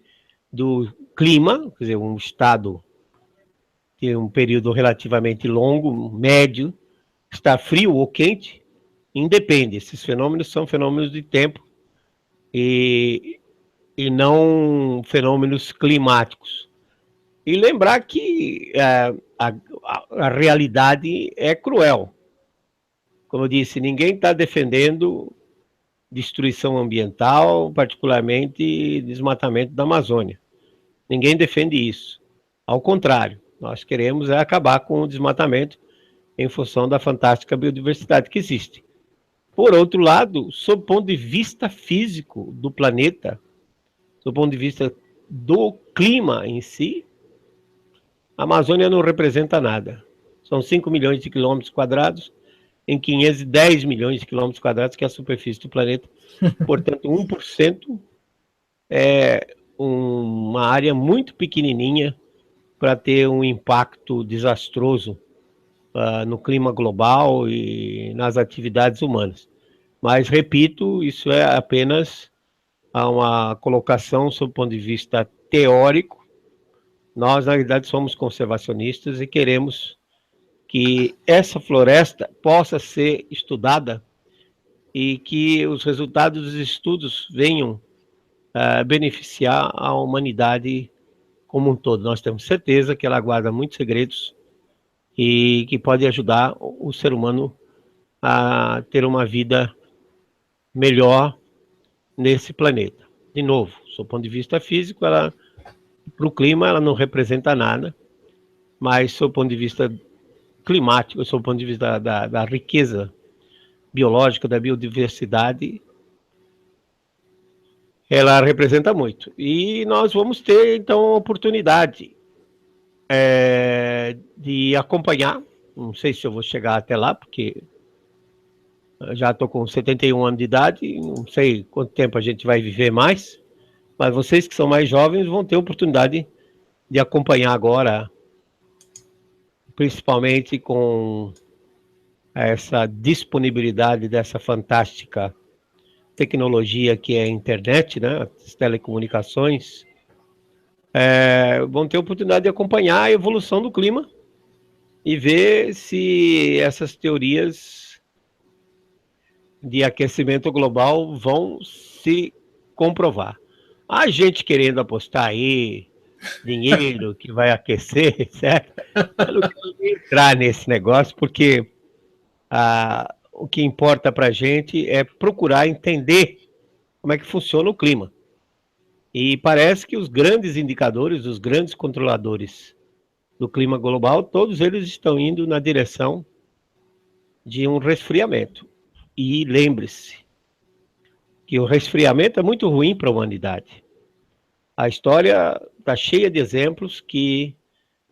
do clima, quer dizer, um estado de um período relativamente longo, médio, está frio ou quente, independe. Esses fenômenos são fenômenos de tempo e não fenômenos climáticos. E lembrar que a realidade é cruel. Como eu disse, ninguém está defendendo destruição ambiental, particularmente desmatamento da Amazônia. Ninguém defende isso. Ao contrário, nós queremos acabar com o desmatamento em função da fantástica biodiversidade que existe. Por outro lado, sob o ponto de vista físico do planeta, sob o ponto de vista do clima em si, a Amazônia não representa nada. São 5 milhões de quilômetros quadrados em 510 milhões de quilômetros quadrados, que é a superfície do planeta. Portanto, 1% é uma área muito pequenininha para ter um impacto desastroso no clima global e nas atividades humanas. Mas, repito, isso é apenas uma colocação sob o ponto de vista teórico. Nós, na realidade, somos conservacionistas e queremos que essa floresta possa ser estudada e que os resultados dos estudos venham beneficiar a humanidade como um todo. Nós temos certeza que ela guarda muitos segredos e que pode ajudar o ser humano a ter uma vida melhor nesse planeta. De novo, do ponto de vista físico, para o clima ela não representa nada, mas do ponto de vista climático, do ponto de vista da riqueza biológica, da biodiversidade, ela representa muito. E nós vamos ter, então, a oportunidade de acompanhar. Não sei se eu vou chegar até lá, porque eu já estou com 71 anos de idade, não sei quanto tempo a gente vai viver mais, mas vocês que são mais jovens vão ter oportunidade de acompanhar agora, principalmente com essa disponibilidade dessa fantástica tecnologia que é a internet, né, as telecomunicações, vão ter oportunidade de acompanhar a evolução do clima e ver se essas teorias de aquecimento global vão se comprovar. A gente querendo apostar aí dinheiro que vai aquecer, certo? Eu não quero entrar nesse negócio, porque o que importa para a gente é procurar entender como é que funciona o clima. E parece que os grandes indicadores, os grandes controladores do clima global, todos eles estão indo na direção de um resfriamento. E lembre-se que o resfriamento é muito ruim para a humanidade. A história está cheia de exemplos que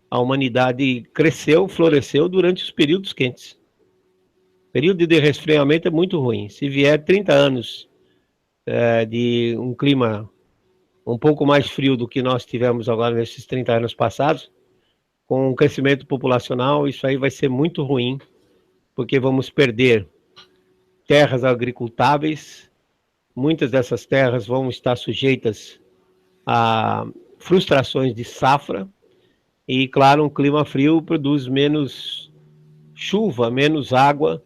a humanidade cresceu, floresceu durante os períodos quentes. O período de resfriamento é muito ruim. Se vier 30 anos de um clima um pouco mais frio do que nós tivemos agora nesses 30 anos passados, com o crescimento populacional, isso aí vai ser muito ruim, porque vamos perder terras agricultáveis, muitas dessas terras vão estar sujeitas a frustrações de safra, e claro, um clima frio produz menos chuva, menos água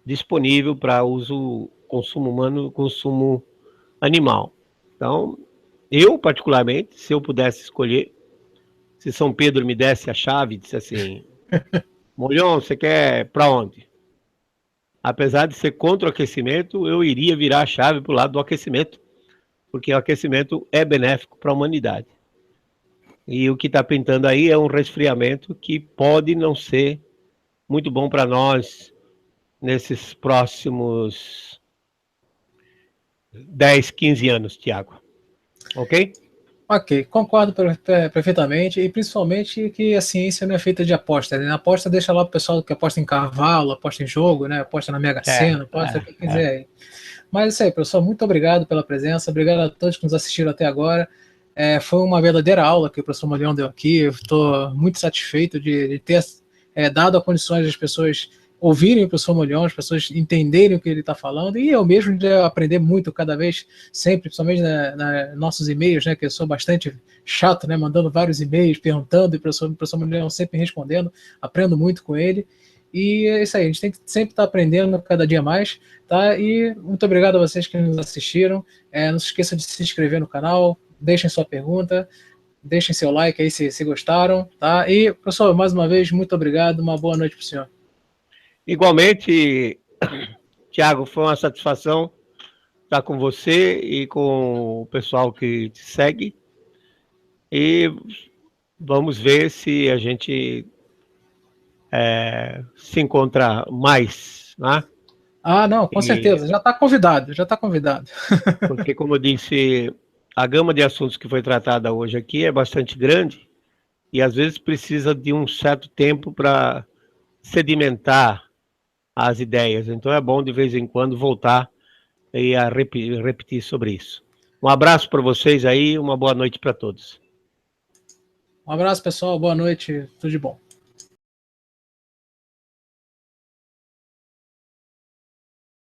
disponível para uso, consumo humano, consumo animal. Então, eu particularmente, se eu pudesse escolher, se São Pedro me desse a chave e disse assim, Molhão, você quer para onde? Apesar de ser contra o aquecimento, eu iria virar a chave para o lado do aquecimento, porque o aquecimento é benéfico para a humanidade. E o que está pintando aí é um resfriamento que pode não ser muito bom para nós nesses próximos 10, 15 anos, Tiago. Ok? Ok, concordo perfeitamente, e principalmente que a ciência não é feita de apostas, né? A aposta deixa lá para o pessoal que aposta em cavalo, aposta em jogo, né? Aposta na Mega Sena, aposta o que quiser aí. Mas é isso aí, professor, muito obrigado pela presença, obrigado a todos que nos assistiram até agora. Foi uma verdadeira aula que o professor Molhão deu aqui, eu estou muito satisfeito de ter dado a condições das pessoas ouvirem o professor Molhão, as pessoas entenderem o que ele está falando, e eu mesmo de aprender muito cada vez, sempre, principalmente nossos e-mails, né, que eu sou bastante chato, né, mandando vários e-mails, perguntando, e o professor Molhão sempre respondendo, aprendo muito com ele, e é isso aí, a gente tem que sempre estar aprendendo cada dia mais, tá? E muito obrigado a vocês que nos assistiram, não se esqueça de se inscrever no canal, deixem sua pergunta, deixem seu like aí se gostaram, tá? E, professor, mais uma vez, muito obrigado, uma boa noite para o senhor. Igualmente, Tiago, foi uma satisfação estar com você e com o pessoal que te segue. E vamos ver se a gente se encontra mais, né? Ah, não, com certeza, já está convidado, já está convidado. Porque, como eu disse, a gama de assuntos que foi tratada hoje aqui é bastante grande e às vezes precisa de um certo tempo para sedimentar as ideias. Então é bom de vez em quando voltar e a repetir sobre isso. Um abraço para vocês aí, uma boa noite para todos. Um abraço, pessoal, boa noite, tudo de bom.